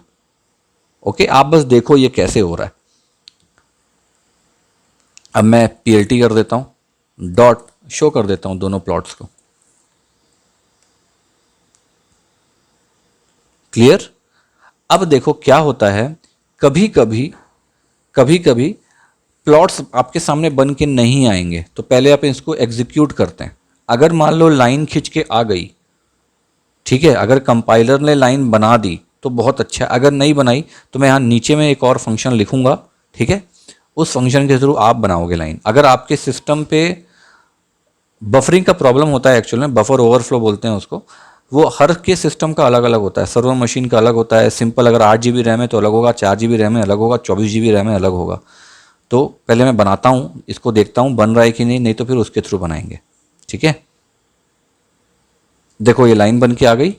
ओके, आप बस देखो ये कैसे हो रहा है। अब मैं PLT कर देता हूँ, डॉट शो कर देता हूँ दोनों प्लॉट्स को। क्लियर? अब देखो क्या होता है, कभी कभी प्लॉट्स आपके सामने बन के नहीं आएंगे, तो पहले आप इसको एग्जीक्यूट करते हैं। अगर मान लो लाइन खींच के आ गई, ठीक है, अगर कंपाइलर ने लाइन बना दी तो बहुत अच्छा है। अगर नहीं बनाई तो मैं यहाँ नीचे में एक और फंक्शन लिखूंगा। ठीक है, उस फंक्शन के थ्रू आप बनाओगे लाइन। अगर आपके सिस्टम पे बफरिंग का प्रॉब्लम होता है, एक्चुअल में बफर ओवरफ्लो बोलते हैं उसको, वो हर के सिस्टम का अलग अलग होता है। सर्वर मशीन का अलग होता है। सिंपल अगर 8 GB रैम है तो अलग होगा, 4 GB रैम है अलग होगा, 24 GB रैम है अलग होगा। तो पहले मैं बनाता हूँ, इसको देखता हूँ बन रहा है कि नहीं, नहीं तो फिर उसके थ्रू बनाएंगे। ठीक है, देखो ये लाइन बन के आ गई,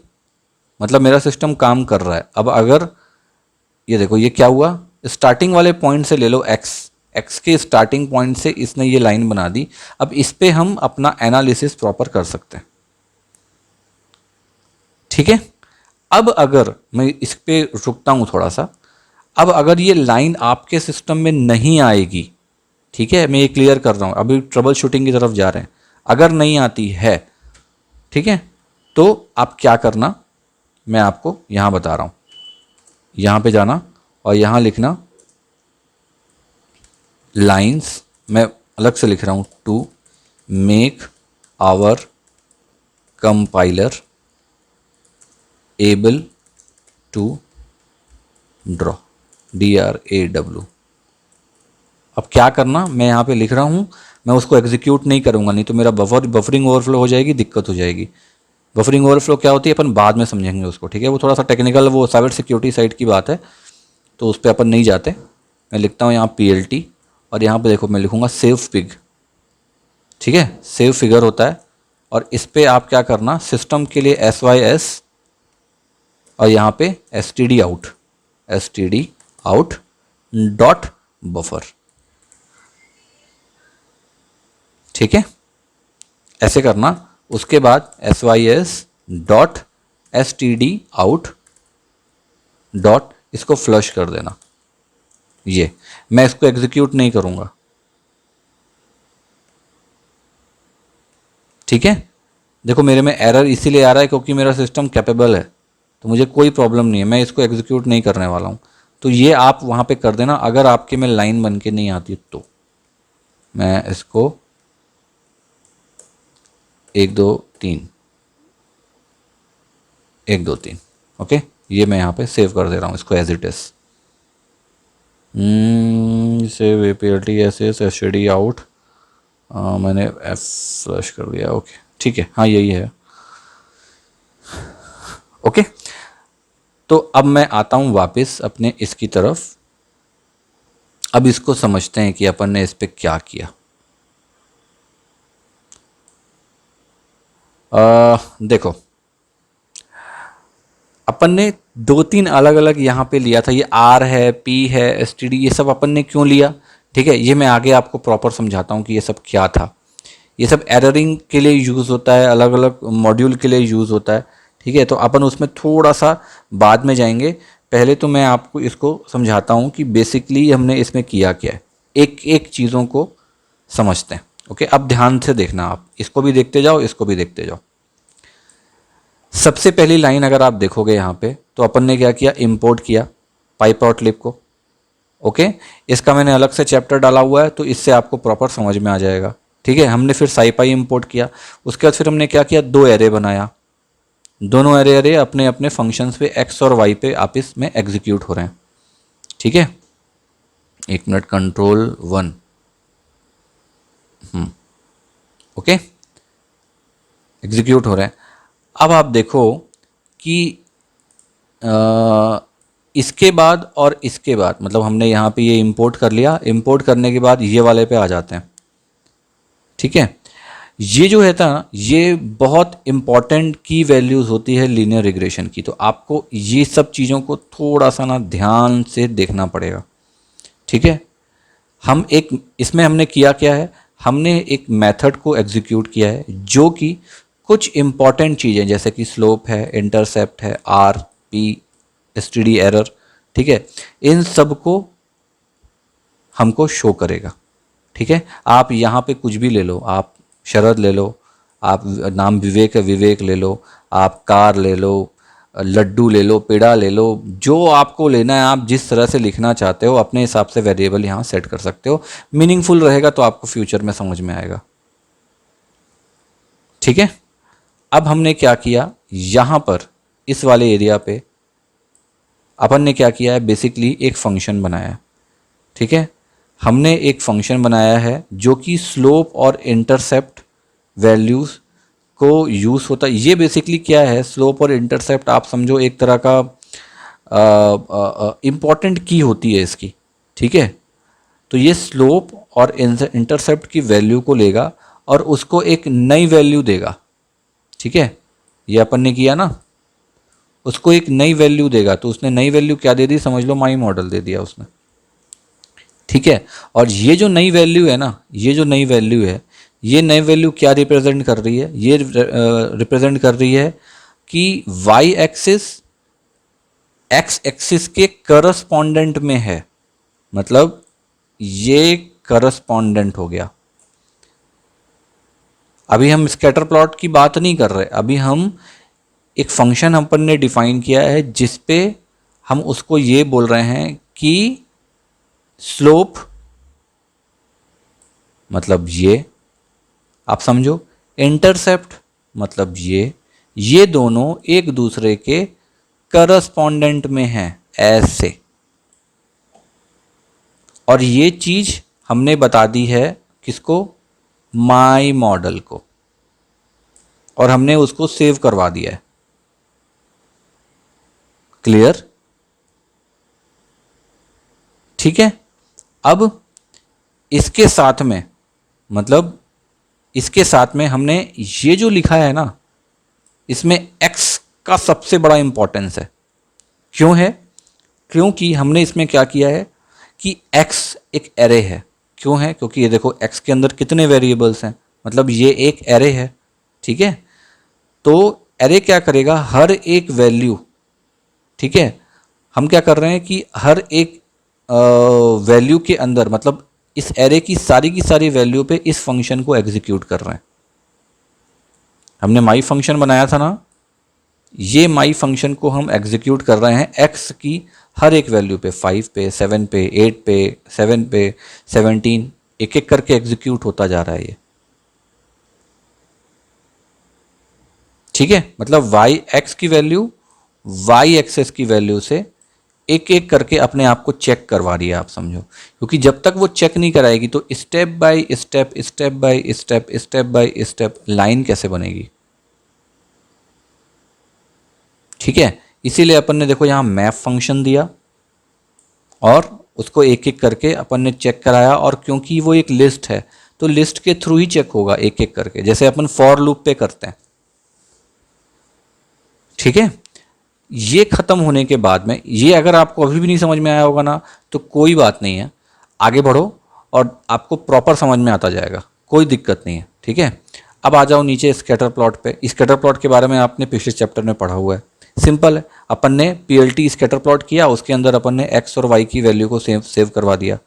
मतलब मेरा सिस्टम काम कर रहा है। अब अगर ये देखो ये क्या हुआ, स्टार्टिंग वाले पॉइंट से ले लो एक्स के स्टार्टिंग पॉइंट से इसने ये लाइन बना दी। अब इस पे हम अपना एनालिसिस प्रॉपर कर सकते हैं। ठीक है, अब अगर मैं इस पे रुकता हूं थोड़ा सा, अब अगर ये लाइन आपके सिस्टम में नहीं आएगी, ठीक है, मैं ये क्लियर कर रहा हूं, अभी ट्रबल शूटिंग की तरफ जा रहे हैं, अगर नहीं आती है, ठीक है, तो आप क्या करना मैं आपको यहां बता रहा हूं। यहां पे जाना और यहां लिखना लाइंस, मैं अलग से लिख रहा हूं, to make our compiler able to draw, DRAW। अब क्या करना, मैं यहाँ पे लिख रहा हूँ, मैं उसको एग्जीक्यूट नहीं करूँगा, नहीं तो मेरा बफरिंग ओवरफ्लो हो जाएगी, दिक्कत हो जाएगी। बफरिंग ओवरफ्लो क्या होती है अपन बाद में समझेंगे उसको, ठीक है, वो थोड़ा सा टेक्निकल, वो साइबर सिक्योरिटी साइड की बात है, तो उस पर अपन नहीं जाते। मैं लिखता हूँ यहाँ PLT और यहाँ पे देखो मैं लिखूँगा सेव फिग, ठीक है, सेव फिगर होता है। और इस पर आप क्या करना, सिस्टम के लिए SYS और यहाँ पे STD आउट डॉट बफर, ठीक है, ऐसे करना। उसके बाद SYS dot STD out dot, इसको फ्लश कर देना। ये मैं इसको एग्जीक्यूट नहीं करूंगा, ठीक है। देखो मेरे में एरर इसीलिए आ रहा है क्योंकि मेरा सिस्टम कैपेबल है, तो मुझे कोई प्रॉब्लम नहीं है, मैं इसको एग्जीक्यूट नहीं करने वाला हूँ। तो ये आप वहाँ पे कर देना, अगर आपके में लाइन बन के नहीं आती तो। मैं इसको 1 2 3 1 2 3, ओके, ये मैं यहाँ पे सेव कर दे रहा हूँ इसको as it is. Save APLT SS STD out, मैंने F फ्लश कर दिया, ओके ठीक है, हाँ यही है, ओके। तो अब मैं आता हूँ वापस अपने इसकी तरफ। अब इसको समझते हैं कि अपन ने इस पे क्या किया। देखो अपन ने 2-3 अलग अलग यहाँ पे लिया था, ये R है, P है, STD, ये सब अपन ने क्यों लिया, ठीक है, ये मैं आगे आपको प्रॉपर समझाता हूँ कि ये सब क्या था। ये सब एररिंग के लिए यूज़ होता है, अलग अलग मॉड्यूल के लिए यूज़ होता है, ठीक है, तो अपन उसमें थोड़ा सा बाद में जाएंगे। पहले तो मैं आपको इसको समझाता हूँ कि बेसिकली हमने इसमें किया क्या है, एक एक चीज़ों को समझते हैं, ओके। अब ध्यान से देखना, आप इसको भी देखते जाओ, इसको भी देखते जाओ। सबसे पहली लाइन अगर आप देखोगे यहाँ पे, तो अपन ने क्या किया, इंपोर्ट किया पाइपआउटलिब को, ओके। इसका मैंने अलग से चैप्टर डाला हुआ है, तो इससे आपको प्रॉपर समझ में आ जाएगा, ठीक है। हमने फिर साइपाई इंपोर्ट किया, उसके बाद फिर हमने क्या किया, 2 एरे बनाया, दोनों एरे अपने अपने फंक्शंस पे X और Y पे आपस में एग्जीक्यूट हो रहे हैं, ठीक है। 1 मिनट, Ctrl+1, ओके, एग्जीक्यूट हो रहे हैं। अब आप देखो कि इसके बाद और इसके बाद, मतलब हमने यहाँ पे ये इंपोर्ट कर लिया, इंपोर्ट करने के बाद ये वाले पे आ जाते हैं, ठीक है। ये जो है था, ये बहुत इंपॉर्टेंट की वैल्यूज़ होती है लीनियर रिग्रेशन की, तो आपको ये सब चीज़ों को थोड़ा सा ना ध्यान से देखना पड़ेगा, ठीक है। हम एक इसमें हमने किया क्या है, हमने एक मेथड को एग्जीक्यूट किया है जो कि कुछ इंपॉर्टेंट चीज़ें जैसे कि स्लोप है, इंटरसेप्ट है, R P STD एरर, ठीक है, इन सब को हमको शो करेगा, ठीक है। आप यहाँ पे कुछ भी ले लो, आप शरद ले लो, आप नाम विवेक है विवेक ले लो, आप कार ले लो, लड्डू ले लो, पेड़ा ले लो, जो आपको लेना है, आप जिस तरह से लिखना चाहते हो अपने हिसाब से वेरिएबल यहाँ सेट कर सकते हो। मीनिंगफुल रहेगा तो आपको फ्यूचर में समझ में आएगा, ठीक है। अब हमने क्या किया, यहाँ पर इस वाले एरिया पे अपन ने क्या किया है, बेसिकली एक फंक्शन बनाया है, ठीक है। हमने एक फंक्शन बनाया है जो कि स्लोप और इंटरसेप्ट वैल्यूज़ को यूज़ होता है। ये बेसिकली क्या है, स्लोप और इंटरसेप्ट आप समझो एक तरह का इम्पॉर्टेंट की होती है इसकी, ठीक है। तो ये स्लोप और इंटरसेप्ट की वैल्यू को लेगा और उसको एक नई वैल्यू देगा, ठीक है। ये अपन ने किया ना, उसको एक नई वैल्यू देगा, तो उसने नई वैल्यू क्या दे दी, समझ लो माई मॉडल दे दिया उसने। ठीक है, और ये जो नई वैल्यू है ना, ये जो नई वैल्यू है, ये नई वैल्यू क्या रिप्रेजेंट कर रही है, ये रिप्रेजेंट कर रही है कि वाई एक्सिस एक्स एक्सिस के करस्पॉन्डेंट में है, मतलब ये करस्पॉन्डेंट हो गया। अभी हम स्कैटर प्लॉट की बात नहीं कर रहे, अभी हम एक फंक्शन अपन ने डिफाइन किया है जिस पे हम उसको ये बोल रहे हैं कि स्लोप मतलब ये, आप समझो, इंटरसेप्ट मतलब ये दोनों एक दूसरे के करस्पॉन्डेंट में हैं ऐसे। और ये चीज हमने बता दी है किसको, माई मॉडल को, और हमने उसको सेव करवा दिया है। क्लियर? ठीक है, अब इसके साथ में, मतलब इसके साथ में हमने ये जो लिखा है ना, इसमें x का सबसे बड़ा इंपॉर्टेंस है। क्यों है? क्योंकि हमने इसमें क्या किया है कि x एक एरे है। क्यों है? क्योंकि ये देखो x के अंदर कितने वेरिएबल्स हैं, मतलब ये एक एरे है। ठीक है, तो एरे क्या करेगा, हर एक वैल्यू, ठीक है, हम क्या कर रहे हैं कि हर एक वैल्यू के अंदर, मतलब इस एरे की सारी वैल्यू पे इस फंक्शन को एग्जीक्यूट कर रहे हैं। हमने माई फंक्शन बनाया था ना, ये माई फंक्शन को हम एग्जीक्यूट कर रहे हैं एक्स की हर एक वैल्यू पे, 5 पे, 7 पे, 8 पे, 7 पे, 17, एक एक करके एग्जीक्यूट होता जा रहा है ये। ठीक है, मतलब वाई एक्स की वैल्यू वाई एक्सेस की वैल्यू से एक एक करके अपने आप को चेक करवा रही है, आप समझो। क्योंकि जब तक वो चेक नहीं कराएगी तो step by step, step by step, step by step line कैसे बनेगी। ठीक है, इसीलिए अपन ने देखो यहां मैप फंक्शन दिया और उसको एक एक करके अपन ने चेक कराया, और क्योंकि वो एक लिस्ट है तो लिस्ट के थ्रू ही चेक होगा एक एक करके, जैसे अपन फॉर लूप पे करते हैं। ठीक है, ये खत्म होने के बाद में, ये अगर आपको अभी भी नहीं समझ में आया होगा ना, तो कोई बात नहीं है, आगे बढ़ो और आपको प्रॉपर समझ में आता जाएगा, कोई दिक्कत नहीं है। ठीक है, अब आ जाओ नीचे स्कैटर प्लॉट पे। स्कैटर प्लॉट के बारे में आपने पिछले चैप्टर में पढ़ा हुआ है, सिंपल है। अपन ने पीएलटी स्कैटर प्लॉट किया, उसके अंदर अपन ने एक्स और वाई की वैल्यू को सेव करवा दिया।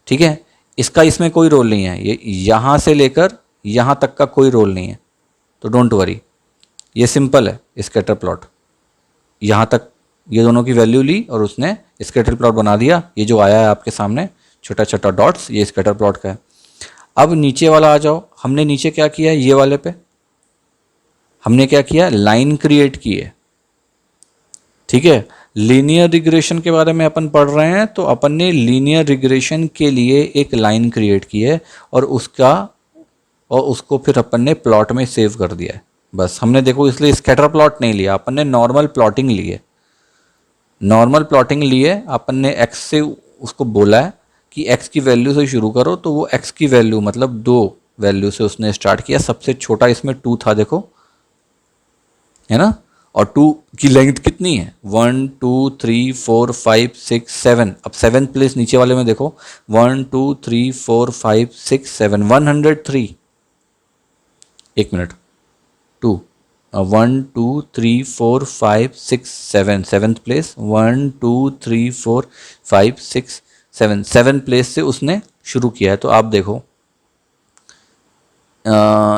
ठीक है, इसका इसमें कोई रोल नहीं है, ये यहाँ से लेकर यहाँ तक का कोई रोल नहीं है, तो डोंट वरी, ये सिंपल है स्कैटर प्लॉट। यहाँ तक ये दोनों की वैल्यू ली और उसने स्कैटर प्लॉट बना दिया। ये जो आया है आपके सामने छोटा छोटा डॉट्स, ये स्कैटर प्लॉट का है। अब नीचे वाला आ जाओ, हमने नीचे क्या किया है, ये वाले पे हमने क्या किया, लाइन क्रिएट की है। ठीक है, लीनियर रिग्रेशन के बारे में अपन पढ़ रहे हैं, तो अपन ने लीनियर रिग्रेशन के लिए एक लाइन क्रिएट की है और उसको फिर अपन ने प्लॉट में सेव कर दिया है। बस हमने देखो इसलिए स्कैटर प्लॉट नहीं लिया, अपन ने नॉर्मल प्लॉटिंग ली है। नॉर्मल प्लॉटिंग लिए अपन ने एक्स से उसको बोला है कि एक्स की वैल्यू से शुरू करो, तो वो एक्स की वैल्यू मतलब 2 वैल्यू से उसने स्टार्ट किया। सबसे छोटा इसमें 2 था, देखो है ना, और 2 की लेंथ कितनी है, 1 2 3 4 5 6 7। अब 7th प्लेस नीचे वाले में देखो, 1 2 3 4 5 6 7, 103। एक मिनट, 2 1 2 3 4 5 6 7, 7th प्लेस, 1 2 3 4 5 6 7, 7 प्लेस से उसने शुरू किया है। तो आप देखो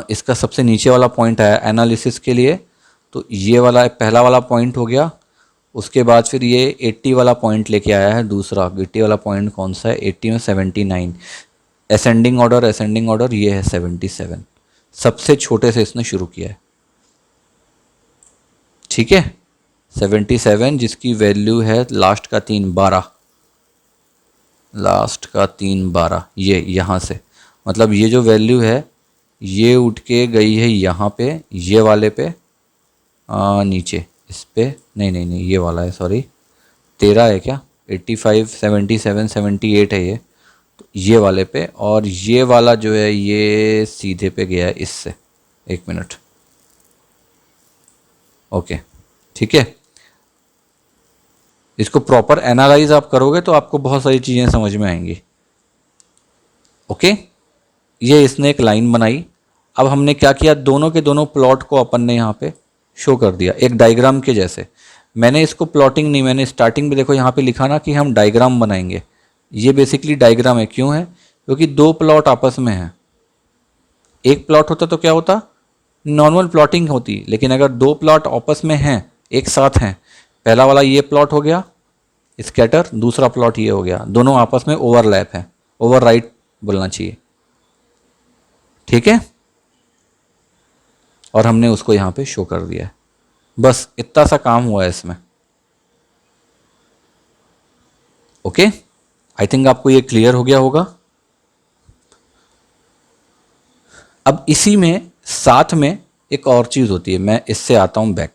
इसका सबसे नीचे वाला पॉइंट आया एनालिसिस के लिए, तो ये वाला पहला वाला पॉइंट हो गया। उसके बाद फिर ये 80 वाला पॉइंट लेके आया है दूसरा। 80 वाला पॉइंट कौन सा है, 80 में 79, असेंडिंग ऑर्डर ये है 77। सबसे छोटे से इसने शुरू किया है। ठीक है, 77 जिसकी वैल्यू है लास्ट का 3 12, लास्ट का 3 12, ये यहाँ से, मतलब ये जो वैल्यू है ये उठ के गई है यहाँ पे, ये वाले पे नीचे इस पे, नहीं ये वाला है, सॉरी 13 है क्या, 85 77 78 है ये, तो ये वाले पे, और ये वाला जो है ये सीधे पे गया है इससे। एक मिनट, ओके ठीक है। इसको प्रॉपर एनालाइज आप करोगे तो आपको बहुत सारी चीज़ें समझ में आएंगी। ओके, ये इसने एक लाइन बनाई। अब हमने क्या किया, दोनों के दोनों प्लॉट को अपन ने यहाँ पे शो कर दिया एक डायग्राम के जैसे। मैंने इसको प्लॉटिंग नहीं, मैंने स्टार्टिंग में देखो यहाँ पे लिखा ना कि हम डायग्राम बनाएंगे। ये बेसिकली डायग्राम है, क्यों है, क्योंकि दो प्लॉट आपस में हैं। एक प्लॉट होता तो क्या होता, नॉर्मल प्लॉटिंग होती, लेकिन अगर दो प्लॉट आपस में हैं, एक साथ हैं, पहला वाला ये प्लॉट हो गया स्कैटर, दूसरा प्लॉट ये हो गया, दोनों आपस में ओवरलैप है, ओवरराइट बोलना चाहिए। ठीक है, और हमने उसको यहाँ पे शो कर दिया है। बस इतना सा काम हुआ है इसमें। ओके, आई थिंक आपको ये क्लियर हो गया होगा। अब इसी में साथ में एक और चीज होती है, मैं इससे आता हूं बैक,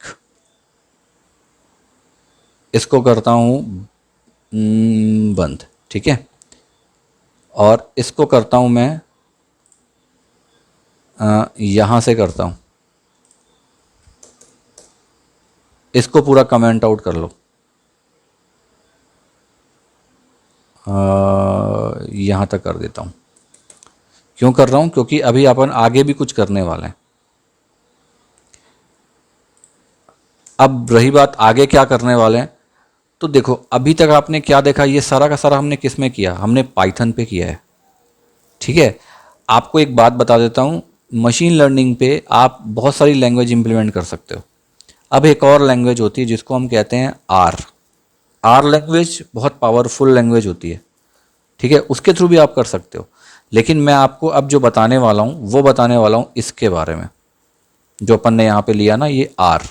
इसको करता हूं बंद, ठीक है, और इसको करता हूं मैं यहां से करता हूं, इसको पूरा कमेंट आउट कर लो, यहां तक कर देता हूं। क्यों कर रहा हूं, क्योंकि अभी अपन आगे भी कुछ करने वाले हैं। अब रही बात आगे क्या करने वाले हैं, तो देखो अभी तक आपने क्या देखा, ये सारा का सारा हमने किस में किया, हमने पाइथन पे किया है। ठीक है, आपको एक बात बता देता हूँ, मशीन लर्निंग पे आप बहुत सारी लैंग्वेज इंप्लीमेंट कर सकते हो। अब एक और लैंग्वेज होती है जिसको हम कहते हैं आर। आर लैंग्वेज बहुत पावरफुल लैंग्वेज होती है, ठीक है, उसके थ्रू भी आप कर सकते हो। लेकिन मैं आपको अब जो बताने वाला हूँ वो बताने वाला हूँ इसके बारे में, जो अपन ने यहाँ पे लिया ना, ये आर।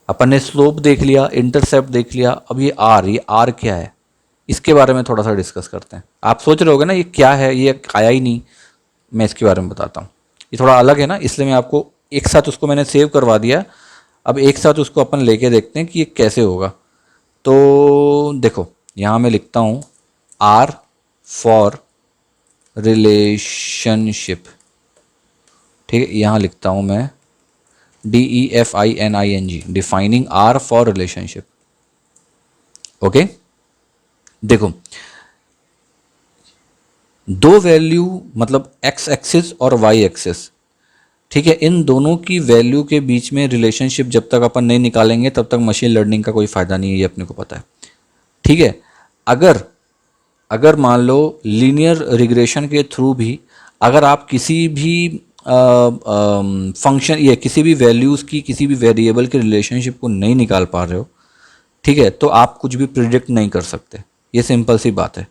अपन ने स्लोप देख लिया, इंटरसेप्ट देख लिया, अब ये आर क्या है, इसके बारे में थोड़ा सा डिस्कस करते हैं। आप सोच रहे होगे ना ये क्या है, ये आया ही नहीं, मैं इसके बारे में बताता हूँ। ये थोड़ा अलग है ना, इसलिए मैं आपको एक साथ उसको मैंने सेव करवा दिया। अब एक साथ उसको अपन लेके देखते हैं कि ये कैसे होगा। तो देखो यहाँ मैं लिखता हूँ आर फॉर रिलेशनशिप, ठीक है, यहाँ लिखता हूँ मैं DEFINING, defining R for relationship. Okay, देखो दो वैल्यू मतलब x एक्सिस और y एक्सिस, ठीक है, इन दोनों की वैल्यू के बीच में रिलेशनशिप जब तक अपन नहीं निकालेंगे तब तक मशीन लर्निंग का कोई फ़ायदा नहीं है, ये अपने को पता है। ठीक है, अगर अगर मान लो लीनियर रिग्रेशन के थ्रू भी अगर आप किसी भी फंक्शन या किसी भी वैल्यूज़ की किसी भी वेरिएबल के रिलेशनशिप को नहीं निकाल पा रहे हो, ठीक है, तो आप कुछ भी प्रिडिक्ट नहीं कर सकते, ये सिंपल सी बात है।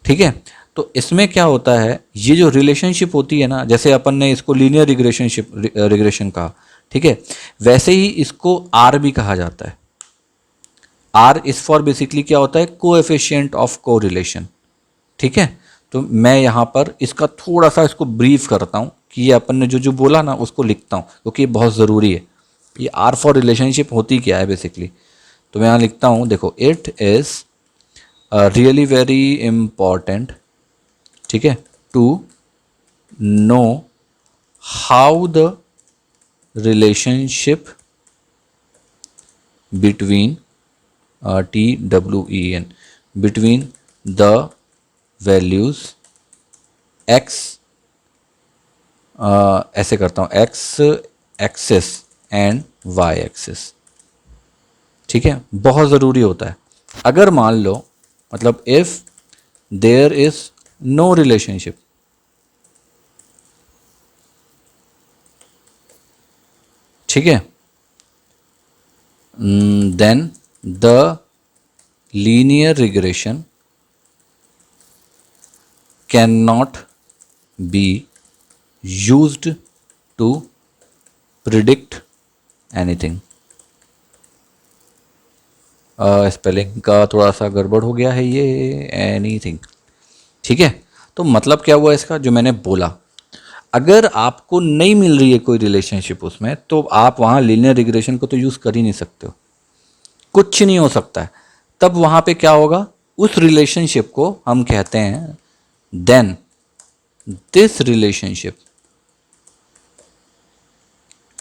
ठीक है, तो इसमें क्या होता है, ये जो रिलेशनशिप होती है ना, जैसे अपन ने इसको लीनियर रिग्रेशन कहा, ठीक है, वैसे ही इसको आर भी कहा जाता है। आर इज फॉर बेसिकली क्या होता है, कोएफिशिएंट ऑफ कोरिलेशन। ठीक है, तो मैं यहाँ पर इसका थोड़ा सा इसको ब्रीफ करता हूँ कि ये अपन ने जो जो बोला ना उसको लिखता हूँ, क्योंकि ये बहुत ज़रूरी है। ये आर फॉर रिलेशनशिप होती क्या है बेसिकली, तो मैं यहाँ लिखता हूँ, देखो it is really very important, ठीक है, to know how the relationship between TWEN between the values x, ऐसे करता हूँ, x axis and y axis. ठीक है, बहुत ज़रूरी होता है। अगर मान लो मतलब if there is no relationship, ठीक है, then the linear regression can not be used to predict anything. Spelling का थोड़ा सा गड़बड़ हो गया है ये, एनीथिंग। ठीक है, तो मतलब क्या हुआ इसका, जो मैंने बोला, अगर आपको नहीं मिल रही है कोई रिलेशनशिप उसमें, तो आप वहाँ लीनियर रिग्रेशन को तो यूज़ कर ही नहीं सकते हो, कुछ नहीं हो सकता है। तब वहाँ पे क्या होगा, उस रिलेशनशिप को हम कहते हैं देन दिस रिलेशनशिप,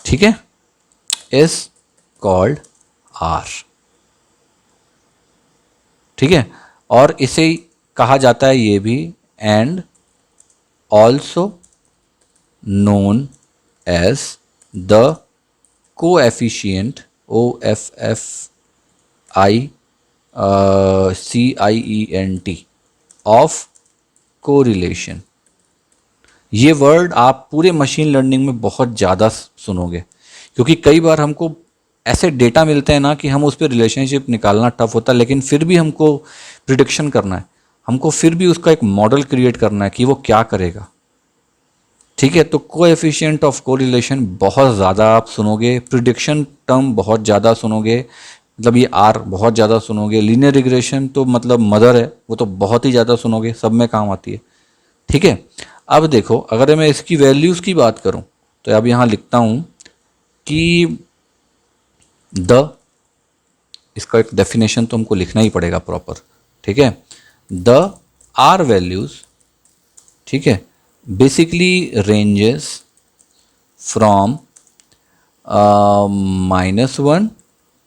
ठीक है, इज कॉल्ड आर। ठीक है, और इसे कहा जाता है ये भी and also known as the coefficient OFFICIENT of correlation. ये वर्ड आप पूरे मशीन लर्निंग में बहुत ज़्यादा सुनोगे, क्योंकि कई बार हमको ऐसे डेटा मिलते हैं ना कि हम उस पर रिलेशनशिप निकालना टफ होता है, लेकिन फिर भी हमको प्रिडिक्शन करना है, हमको फिर भी उसका एक मॉडल क्रिएट करना है कि वो क्या करेगा। ठीक है, तो कोएफिशिएंट ऑफ कोरिलेशन बहुत ज़्यादा आप सुनोगे, प्रिडिक्शन टर्म बहुत ज़्यादा सुनोगे, मतलब ये आर बहुत ज़्यादा सुनोगे, लीनियर रिग्रेशन तो मतलब मदर है, वो तो बहुत ही ज़्यादा सुनोगे, सब में काम आती है। ठीक है, अब देखो अगर मैं इसकी वैल्यूज़ की बात करूं तो अब यहाँ लिखता हूं कि इसका एक डेफिनेशन तो हमको लिखना ही पड़ेगा प्रॉपर। ठीक है, द आर वैल्यूज, ठीक है, बेसिकली रेंजेस फ्रॉम -1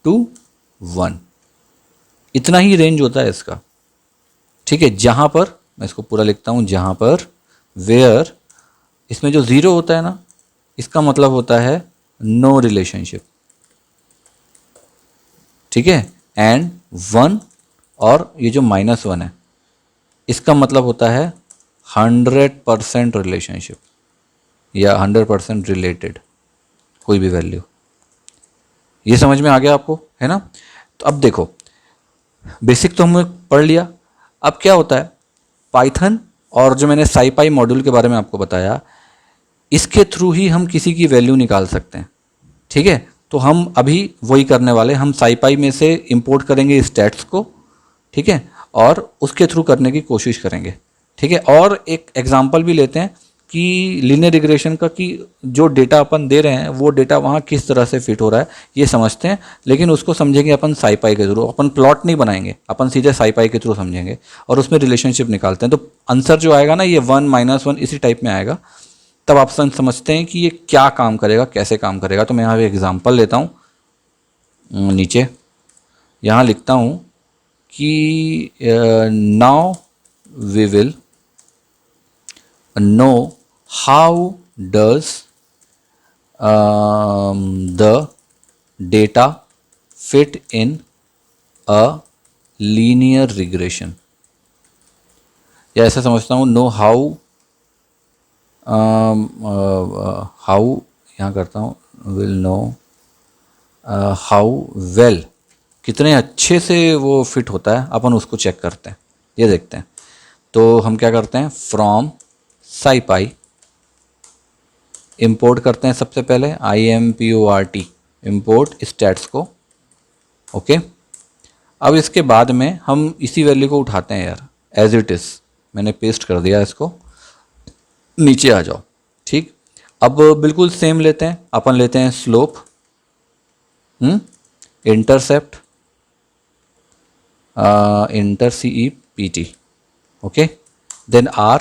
to 1, इतना ही रेंज होता है इसका। ठीक है, जहाँ पर मैं इसको पूरा लिखता हूँ, जहाँ पर वेयर इसमें जो ज़ीरो होता है ना, इसका मतलब होता है नो रिलेशनशिप। ठीक है, एंड 1 और ये जो -1 है, इसका मतलब होता है 100% रिलेशनशिप या 100% रिलेटेड, कोई भी वैल्यू। ये समझ में आ गया आपको, है ना? तो अब देखो, बेसिक तो हमने पढ़ लिया। अब क्या होता है, पाइथन और जो मैंने साइपाई मॉड्यूल के बारे में आपको बताया, इसके थ्रू ही हम किसी की वैल्यू निकाल सकते हैं। ठीक है, तो हम अभी वही करने वाले, हम साइपाई में से इंपोर्ट करेंगे स्टैट्स को, ठीक है, और उसके थ्रू करने की कोशिश करेंगे। ठीक है, और एक एग्जांपल भी लेते हैं कि लीनियर रिग्रेशन का, कि जो डेटा अपन दे रहे हैं वो डेटा वहाँ किस तरह से फिट हो रहा है ये समझते हैं, लेकिन उसको समझेंगे अपन साइपाई के थ्रू। अपन प्लॉट नहीं बनाएंगे, अपन सीधे साइपाई के थ्रू समझेंगे और उसमें रिलेशनशिप निकालते हैं। तो आंसर जो आएगा ना, ये 1 -1 इसी टाइप में आएगा। तब आप समझते हैं कि ये क्या काम करेगा, कैसे काम करेगा। तो मैं यहाँ एक एग्जाम्पल लेता हूँ, नीचे यहाँ लिखता हूँ कि now we will know how does the data fit in a linear regression, या ऐसा समझता हूँ नो हाउ, हाउ यहाँ करता हूँ विल नो हाउ वेल, कितने अच्छे से वो फिट होता है, अपन उसको चेक करते हैं, ये देखते हैं। तो हम क्या करते हैं, फ्रॉम साइपाई इंपोर्ट करते हैं सबसे पहले, IMPORT इंपोर्ट स्टैट्स को। ओके, अब इसके बाद में हम इसी वैल्यू को उठाते हैं यार, एज इट इज़ मैंने पेस्ट कर दिया इसको, नीचे आ जाओ। ठीक, अब बिल्कुल सेम लेते हैं, अपन लेते हैं slope, intercept, CEPT, okay, then R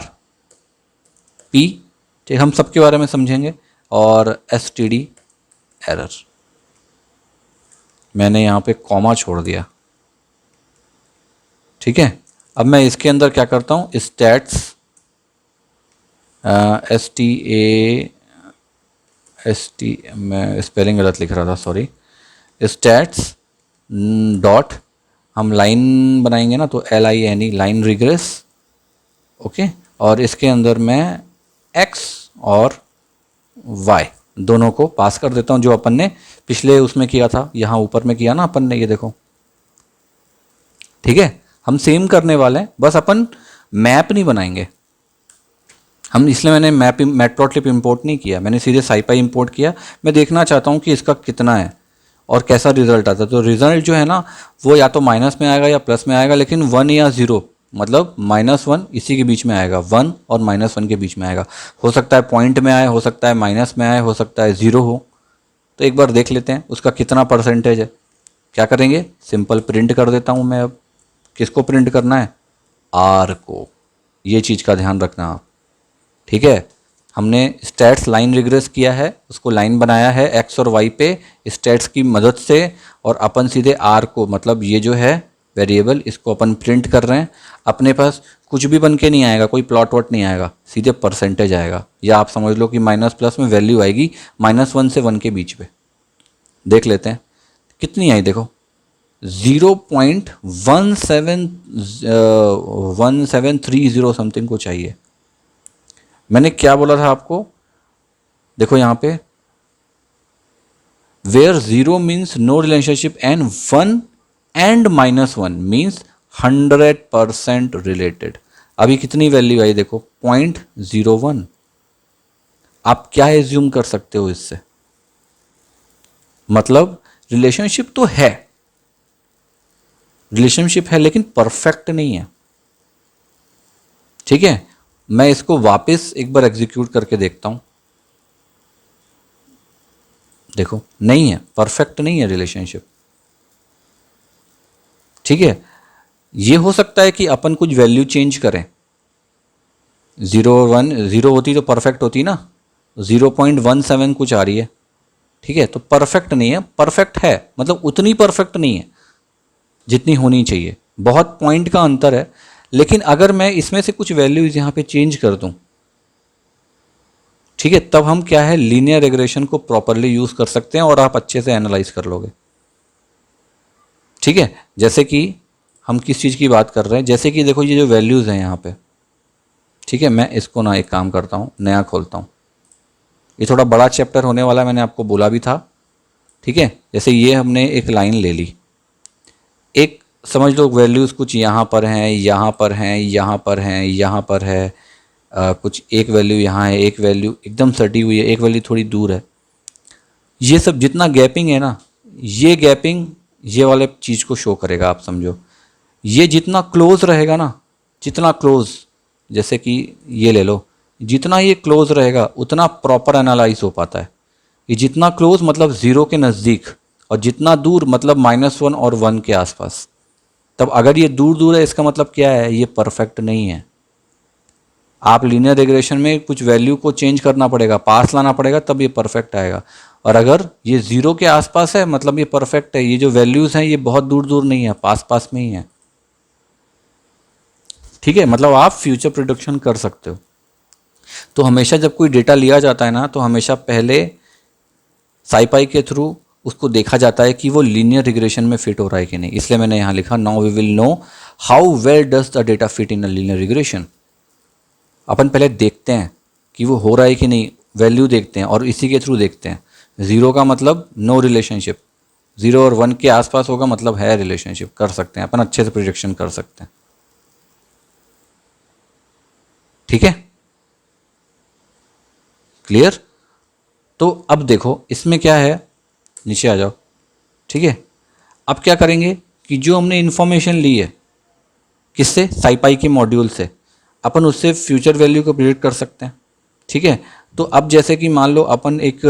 P, ठीक, हम सबके बारे में समझेंगे, और STD एरर। मैंने यहाँ पे कॉमा छोड़ दिया। ठीक है, अब मैं इसके अंदर क्या करता हूँ, स्टैट्स मैं स्पेलिंग गलत लिख रहा था, सॉरी, स्टैट्स डॉट, हम लाइन बनाएंगे ना, तो LINE, लाइन रिग्रेस। ओके, और इसके अंदर मैं X और Y दोनों को पास कर देता हूँ, जो अपन ने पिछले उसमें किया था, यहाँ ऊपर में किया ना अपन ने, ये देखो। ठीक है, हम सेम करने वाले हैं, बस अपन मैप नहीं बनाएंगे हम, इसलिए मैंने मैटप्लॉटलिब इंपोर्ट नहीं किया, मैंने सीधे साइपाई इंपोर्ट किया। मैं देखना चाहता हूँ कि इसका कितना है और कैसा रिजल्ट आता है। तो रिजल्ट जो है ना, वो या तो माइनस में आएगा या प्लस में आएगा, लेकिन 1 या 0, मतलब -1 इसी के बीच में आएगा, 1 और -1 के बीच में आएगा। हो सकता है पॉइंट में आए, हो सकता है माइनस में आए, हो सकता है 0 हो। तो एक बार देख लेते हैं उसका कितना परसेंटेज है। क्या करेंगे, सिंपल प्रिंट कर देता हूँ मैं। अब किसको प्रिंट करना है, R को, ये चीज़ का ध्यान रखना आप। ठीक है, हमने स्टैट्स लाइन रिग्रेस किया है, उसको लाइन बनाया है X और Y पे स्टैट्स की मदद से, और अपन सीधे R को, मतलब ये जो है वेरिएबल, इसको अपन प्रिंट कर रहे हैं। अपने पास कुछ भी बन के नहीं आएगा, कोई प्लॉट वॉट नहीं आएगा, सीधे परसेंटेज आएगा, या आप समझ लो कि माइनस प्लस में वैल्यू आएगी -1 से 1 के बीच में। देख लेते हैं कितनी आई, देखो 0.1730 समथिंग को चाहिए। मैंने क्या बोला था आपको, देखो यहाँ पे where 0 means no relationship and 1 and -1 means 100% related. अभी कितनी वैल्यू आई देखो 0.01। आप क्या एज्यूम कर सकते हो इससे, मतलब रिलेशनशिप तो है, रिलेशनशिप है लेकिन परफेक्ट नहीं है। ठीक है, मैं इसको वापस एक बार एग्जीक्यूट करके देखता हूं। देखो नहीं है, परफेक्ट नहीं है रिलेशनशिप। ठीक है, ये हो सकता है कि अपन कुछ वैल्यू चेंज करें। 0 और 1, 0 होती तो परफेक्ट होती ना, 0.17 कुछ आ रही है। ठीक है, तो परफेक्ट नहीं है, परफेक्ट है मतलब उतनी परफेक्ट नहीं है जितनी होनी चाहिए, बहुत पॉइंट का अंतर है। लेकिन अगर मैं इसमें से कुछ वैल्यूज यहाँ पे चेंज कर दूं, ठीक है, तब हम क्या है लीनियर रिग्रेशन को प्रॉपरली यूज कर सकते हैं और आप अच्छे से एनालाइज कर लोगे। ठीक है, जैसे कि हम किस चीज़ की बात कर रहे हैं, जैसे कि देखो ये जो वैल्यूज़ हैं यहाँ पे, ठीक है, मैं इसको ना एक काम करता हूँ, नया खोलता हूँ। ये थोड़ा बड़ा चैप्टर होने वाला, मैंने आपको बोला भी था। ठीक है, जैसे ये हमने एक लाइन ले ली, एक समझ लो वैल्यूज़ कुछ यहाँ पर हैं, यहाँ पर हैं, यहाँ पर हैं, यहाँ पर है, कुछ एक वैल्यू यहाँ है, एक वैल्यू एकदम सटी हुई है, एक वैल्यू थोड़ी दूर है। ये सब जितना गैपिंग है ना, ये गैपिंग ये वाले चीज़ को शो करेगा, आप समझो। ये जितना क्लोज रहेगा ना, जितना क्लोज, जैसे कि ये ले लो, जितना ये क्लोज रहेगा उतना प्रॉपर एनालाइज हो पाता है। ये जितना क्लोज मतलब 0 के नज़दीक, और जितना दूर मतलब -1 और 1 के आसपास। तब अगर ये दूर दूर है इसका मतलब क्या है, ये परफेक्ट नहीं है। आप लीनियर रिग्रेशन में कुछ वैल्यू को चेंज करना पड़ेगा, पास लाना पड़ेगा, तब ये परफेक्ट आएगा। और अगर ये 0 के आसपास है मतलब ये परफेक्ट है। ये जो वैल्यूज़ हैं ये बहुत दूर दूर नहीं है, पास पास में ही है। ठीक है, मतलब आप फ्यूचर प्रिडिक्शन कर सकते हो। तो हमेशा जब कोई डेटा लिया जाता है ना, तो हमेशा पहले साइपाई के थ्रू उसको देखा जाता है कि वो लीनियर रिग्रेशन में फिट हो रहा है कि नहीं। इसलिए मैंने यहाँ लिखा now we will know how well does the data fit in a linear regression. अपन पहले देखते हैं कि वो हो रहा है कि नहीं, वैल्यू देखते हैं और इसी के थ्रू देखते हैं। 0 का मतलब नो रिलेशनशिप, 0 और 1 के आसपास होगा मतलब है रिलेशनशिप, कर सकते हैं अपन, अच्छे से प्रोजेक्शन कर सकते हैं। ठीक है, क्लियर। तो अब देखो इसमें क्या है, नीचे आ जाओ। ठीक है, अब क्या करेंगे कि जो हमने इंफॉर्मेशन ली है किससे, साइपाई के मॉड्यूल से, अपन उससे फ्यूचर वैल्यू को प्रिडिक्ट कर सकते हैं। ठीक है, तो अब जैसे कि मान लो अपन एक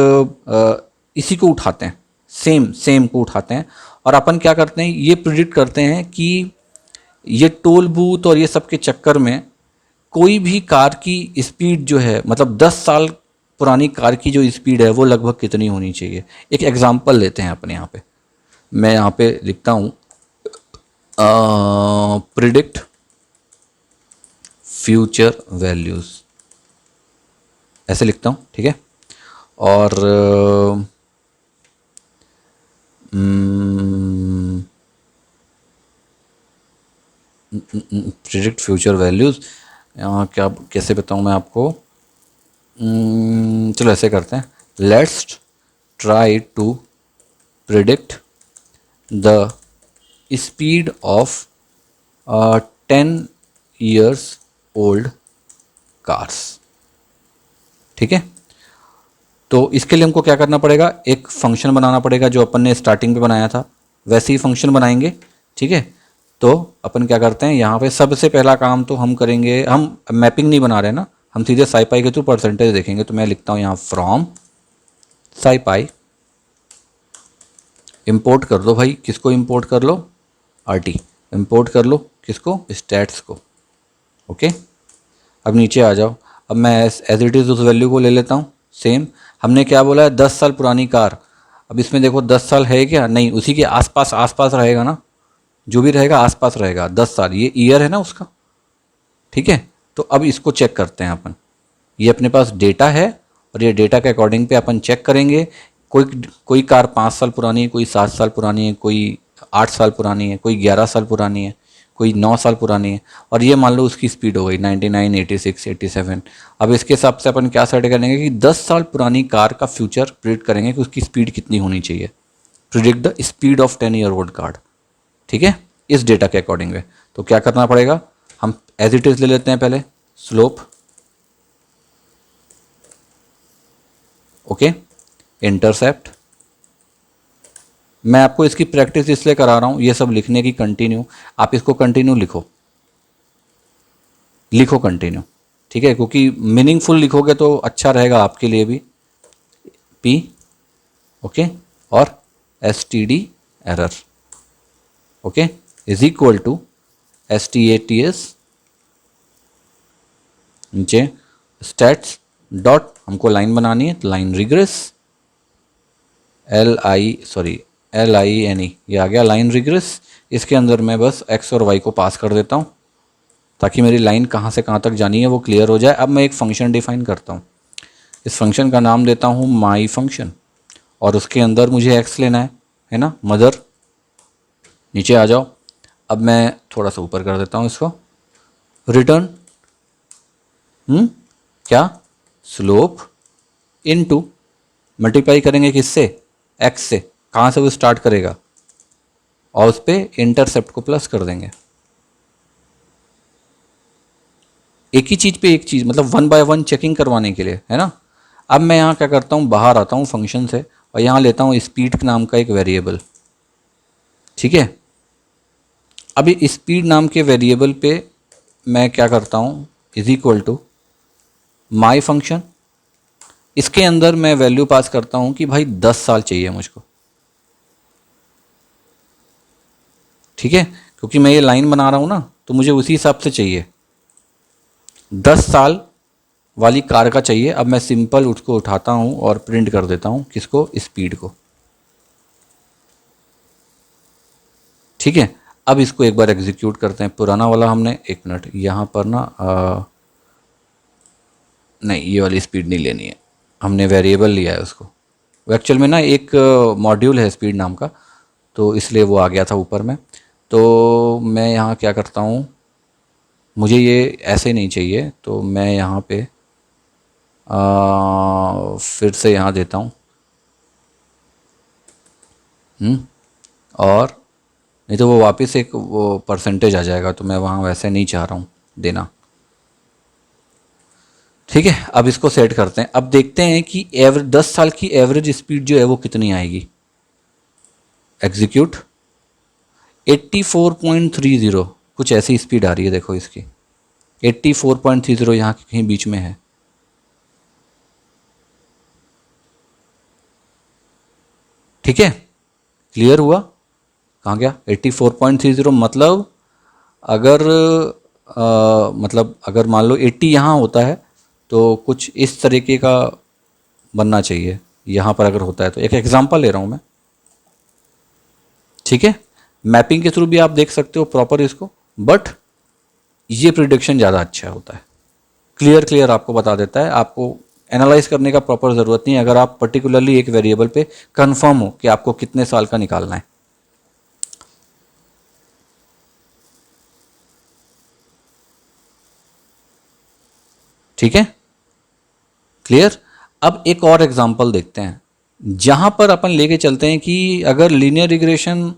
इसी को उठाते हैं, सेम को उठाते हैं, और अपन क्या करते हैं, ये प्रिडिक्ट करते हैं कि ये टोल बूथ और ये सब के चक्कर में कोई भी कार की स्पीड जो है, मतलब 10 साल पुरानी कार की जो स्पीड है वो लगभग कितनी होनी चाहिए। एक एग्जांपल लेते हैं अपने यहाँ पे, मैं यहाँ पे लिखता हूँ प्रिडिक्ट फ्यूचर वैल्यूज़, ऐसे लिखता हूँ। ठीक है, और प्रिडिक्ट फ्यूचर वैल्यूज़, यहाँ क्या कैसे बताऊँ मैं आपको, चलो ऐसे करते हैं, let's try to predict the speed of 10 years old cars. ठीक है, तो इसके लिए हमको क्या करना पड़ेगा, एक फंक्शन बनाना पड़ेगा जो अपन ने स्टार्टिंग पे बनाया था, वैसे ही फंक्शन बनाएंगे। ठीक है, तो अपन क्या करते हैं, यहाँ पे सबसे पहला काम तो हम करेंगे, हम मैपिंग नहीं बना रहे ना, हम सीधे साइपाई के थ्रू परसेंटेज देखेंगे। तो मैं लिखता हूँ यहाँ फ्रॉम साइपाई, इंपोर्ट कर दो भाई, किसको इंपोर्ट कर लो, आरटी इंपोर्ट कर लो, किसको, स्टैट्स को। ओके, अब नीचे आ जाओ, अब मैं एज इट इज़ उस वैल्यू को ले लेता हूँ। सेम हमने क्या बोला है, 10 साल पुरानी कार। अब इसमें देखो 10 साल है क्या, नहीं, उसी के आसपास रहेगा ना, जो भी रहेगा आसपास रहेगा, 10 साल, ये ईयर है ना उसका, ठीक है। तो अब इसको चेक करते हैं अपन, ये अपने पास डेटा है और ये डेटा के अकॉर्डिंग पे अपन चेक करेंगे। कोई कोई कार 5 साल पुरानी है, कोई 7 साल पुरानी है, कोई 8 साल पुरानी है, कोई 11 साल पुरानी है, कोई 9 साल पुरानी है, और ये मान लो उसकी स्पीड हो गई 99, 86, 87। अब इसके हिसाब से अपन क्या सेट करेंगे कि 10 साल पुरानी कार का फ्यूचर प्रिडिक्ट करेंगे कि उसकी स्पीड कितनी होनी चाहिए। Predict the speed of 10 year old car, ठीक है, इस डेटा के अकॉर्डिंग है। तो क्या करना पड़ेगा, हम एज इट इज ले लेते हैं पहले स्लोप, ओके, इंटरसेप्ट। मैं आपको इसकी प्रैक्टिस इसलिए करा रहा हूं, ये सब लिखने की कंटिन्यू, आप इसको कंटिन्यू लिखो, लिखो कंटिन्यू, ठीक है, क्योंकि मीनिंगफुल लिखोगे तो अच्छा रहेगा आपके लिए भी। पी, ओके, और S T D error, okay, is equal to S T A T S, नीचे स्टैट्स डॉट, हमको लाइन बनानी है तो लाइन रिग्रेस, LINE, ये आ गया लाइन रिग्रेस। इसके अंदर मैं बस x और y को पास कर देता हूँ ताकि मेरी लाइन कहाँ से कहाँ तक जानी है वो क्लियर हो जाए। अब मैं एक फंक्शन डिफाइन करता हूँ, इस फंक्शन का नाम देता हूँ माई फंक्शन, और उसके अंदर मुझे x लेना है ना, मदर। नीचे आ जाओ, अब मैं थोड़ा सा ऊपर कर देता हूँ इसको, रिटर्न क्या, स्लोप इनटू, मल्टीप्लाई करेंगे किससे, x से, कहाँ से वो स्टार्ट करेगा, और उस पर इंटरसेप्ट को प्लस कर देंगे। एक ही चीज़ पे एक चीज़, मतलब 1 बाय 1 चेकिंग करवाने के लिए, है ना। अब मैं यहाँ क्या करता हूँ, बाहर आता हूँ फंक्शन से और यहाँ लेता हूँ स्पीड नाम का एक वेरिएबल, ठीक है। अब ये स्पीड नाम के वेरिएबल पे मैं क्या करता हूँ, is equal to my function, इसके अंदर मैं वैल्यू पास करता हूँ कि भाई 10 साल चाहिए मुझको, ठीक है, क्योंकि मैं ये लाइन बना रहा हूँ ना तो मुझे उसी हिसाब से चाहिए, 10 साल वाली कार का चाहिए। अब मैं सिंपल उसको उठाता हूँ और प्रिंट कर देता हूँ, किसको, स्पीड को, ठीक है। अब इसको एक बार एग्जीक्यूट करते हैं, पुराना वाला हमने, एक मिनट यहाँ पर ना नहीं, ये वाली स्पीड नहीं लेनी है, हमने वेरिएबल लिया है उसको, वो एक्चुअल में ना एक मॉड्यूल है स्पीड नाम का, तो इसलिए वो आ गया था ऊपर में। तो मैं यहाँ क्या करता हूँ, मुझे ये ऐसे नहीं चाहिए, तो मैं यहाँ पे फिर से यहाँ देता हूँ, और नहीं तो वो वापस एक वो परसेंटेज आ जाएगा, तो मैं वहाँ वैसे नहीं चाह रहा हूँ देना, ठीक है। अब इसको सेट करते हैं, अब देखते हैं कि 10 साल की एवरेज स्पीड जो है वो कितनी आएगी। एग्जीक्यूट, 84.30, कुछ ऐसी स्पीड आ रही है, देखो इसकी 84.30 यहाँ कहीं बीच में है, ठीक है। क्लियर हुआ, कहाँ गया 84.30, मतलब अगर मतलब अगर मान लो 80 यहाँ होता है तो कुछ इस तरीके का बनना चाहिए, यहाँ पर अगर होता है तो। एक एग्जांपल ले रहा हूँ मैं, ठीक है। मैपिंग के थ्रू भी आप देख सकते हो प्रॉपर इसको, बट ये प्रिडिक्शन ज़्यादा अच्छा होता है, क्लियर आपको बता देता है, आपको एनालाइज करने का प्रॉपर ज़रूरत नहीं है अगर आप पर्टिकुलरली एक वेरिएबल पे कंफर्म हो कि आपको कितने साल का निकालना है। ठीक है, क्लियर। अब एक और एग्जांपल देखते हैं जहां पर अपन लेके चलते हैं कि अगर लीनियर रिग्रेशन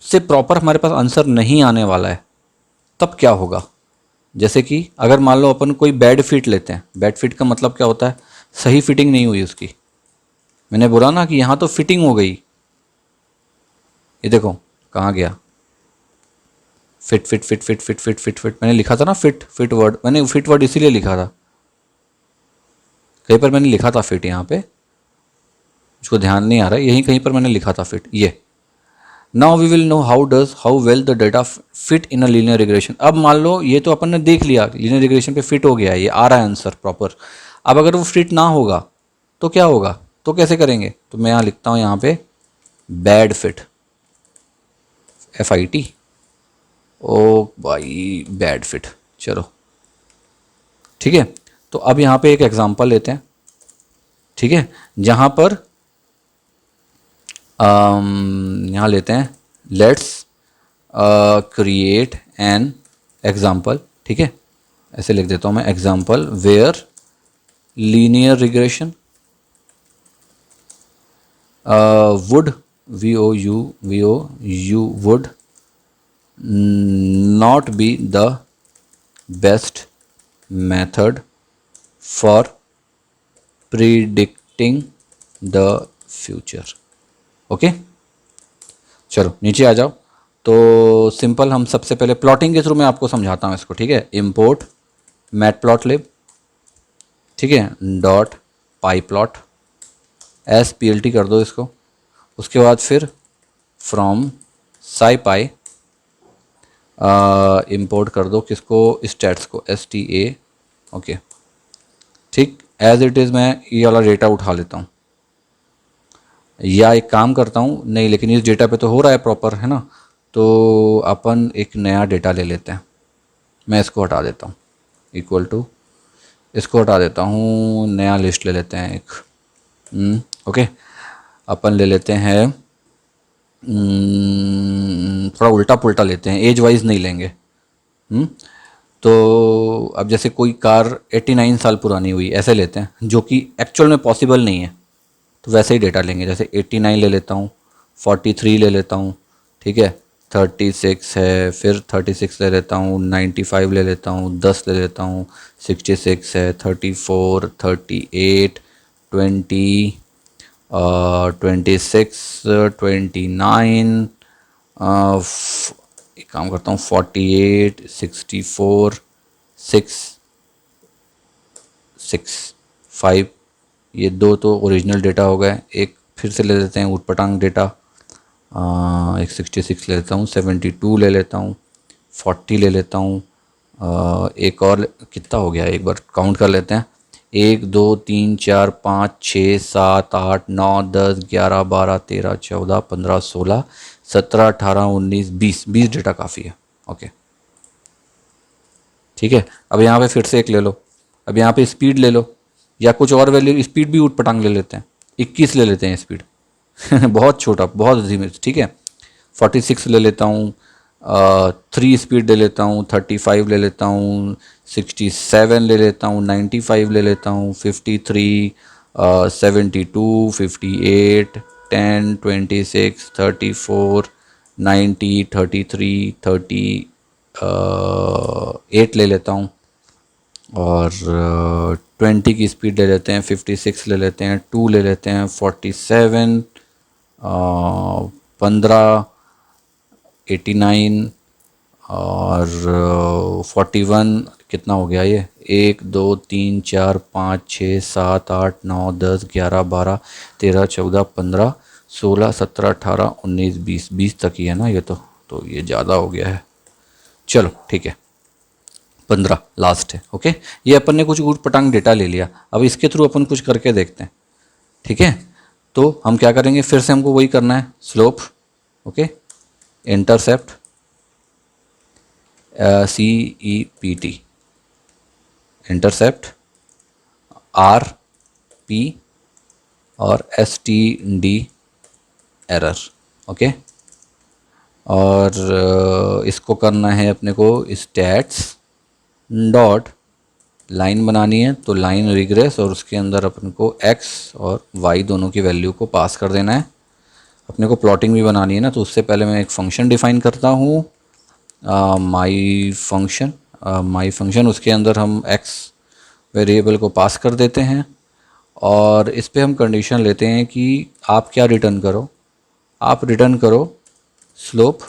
से प्रॉपर हमारे पास आंसर नहीं आने वाला है तब क्या होगा। जैसे कि अगर मान लो अपन कोई बैड फिट लेते हैं, बैड फिट का मतलब क्या होता है, सही फिटिंग नहीं हुई उसकी। मैंने बोला ना कि यहाँ तो फिटिंग हो गई, ये देखो कहाँ गया, fit fit fit fit fit fit fit fit, मैंने लिखा था ना फिट, फिट वर्ड, मैंने फिट वर्ड इसीलिए लिखा था, कहीं पर मैंने लिखा था फिट, यहाँ पे मुझको ध्यान नहीं आ रहा है, यहीं कहीं पर मैंने लिखा था फिट। ये now we will know how well the data fit in a linear regression. अब मान लो ये तो अपन ने देख लिया लीनियर रिग्रेशन पे फिट हो गया है, ये आ रहा है आंसर प्रॉपर। अब अगर वो फिट ना होगा तो क्या होगा, तो कैसे करेंगे, तो मैं यहाँ लिखता हूँ यहाँ पे बैड फिट, FIT, ओ भाई बैड फिट। चलो ठीक है, तो अब यहाँ पे एक एग्जांपल लेते हैं, ठीक है, जहाँ पर यहाँ लेते हैं, लेट्स क्रिएट एन एग्जांपल, ठीक है, ऐसे लिख देता हूँ मैं, example where linear regression would VOU would not be the best method for predicting the future. Okay, चलो नीचे आ जाओ। तो सिंपल, हम सबसे पहले प्लॉटिंग के थ्रू मैं आपको समझाता हूँ इसको, ठीक है। इम्पोर्ट मैटप्लॉटलिब, ठीक है, डॉट पाई प्लॉट, SPLT कर दो इसको। उसके बाद फिर फ्रॉम SciPy इंपोर्ट कर दो किसको, स्टैट्स को, STA, ओके, ठीक। एज इट इज़ मैं ये वाला डेटा उठा लेता हूँ, या एक काम करता हूँ, नहीं लेकिन इस डेटा पे तो हो रहा है प्रॉपर, है ना, तो अपन एक नया डेटा ले लेते हैं। मैं इसको हटा देता हूँ, इक्वल टू, इसको हटा देता हूँ, नया लिस्ट ले लेते हैं एक, ओके। अपन ले लेते हैं, थोड़ा उल्टा पुल्टा लेते हैं, एज वाइज नहीं लेंगे। तो अब जैसे कोई कार 89 साल पुरानी हुई, ऐसे लेते हैं, जो कि एक्चुअल में पॉसिबल नहीं है, तो वैसे ही डेटा लेंगे। जैसे 89 ले लेता हूँ, 43 ले लेता हूँ, ठीक है, 36 है, फिर 36 ले लेता हूँ, 95 ले लेता हूँ, 10 ले लेता हूँ, 66 है, 34, 38, 20, 26, 29, एक काम करता हूँ, 48, 64, 5, ये दो तो ओरिजिनल डेटा हो गए। एक फिर से ले लेते हैं उटपटांग डेटा, एक 66 ले लेता हूँ, 72 ले लेता हूँ, 40 ले लेता हूँ, एक और कितना हो गया, एक बार काउंट कर लेते हैं, 1 2 3 4 5 6 7 8 9 10 11 12 13 14 15 16 17 18 19 20 डेटा काफ़ी है, ओके, ठीक है। अब यहाँ पे फिर से एक ले लो, अब यहाँ पे स्पीड ले लो, या कुछ और वैल्यू, स्पीड भी ऊट पटांग ले लेते हैं, 21 ले लेते हैं स्पीड बहुत छोटा, बहुत धीमे, ठीक है। 46 ले लेता हूँ, 3 स्पीड ले लेता हूँ, 35 ले लेता हूँ, 67 ले लेता हूँ, 95 ले लेता हूँ, 53, 72, 58, 10, 26, 34, 90, 33, 38 ले लेता हूँ, और 20 की स्पीड ले लेते हैं, 56 ले लेते हैं, 2 ले लेते हैं, 47, 15, 89 और 41, कितना हो गया ये, 1 2 3 4 5 6 7 8 9 10 11 12 13 14 15 16 17 18 19 20 तक ही है ना ये, तो ये ज़्यादा हो गया है। चलो ठीक है, 15 लास्ट है, ओके। ये अपन ने कुछ ऊट पटांग डेटा ले लिया, अब इसके थ्रू अपन कुछ करके देखते हैं, ठीक है। तो हम क्या करेंगे, फिर से हमको वही करना है, slope, okay, intercept, CEPT, intercept, RP और STD एरर, ओके। और इसको करना है अपने को स्टैट्स डॉट, लाइन बनानी है तो लाइन रिग्रेस, और उसके अंदर अपन को x और y दोनों की वैल्यू को पास कर देना है। अपने को प्लॉटिंग भी बनानी है ना, तो उससे पहले मैं एक फंक्शन डिफाइन करता हूँ, माई फंक्शन, उसके अंदर हम x वेरिएबल को पास कर देते हैं, और इस पे हम कंडीशन लेते हैं कि आप क्या रिटर्न करो, आप रिटर्न करो स्लोप,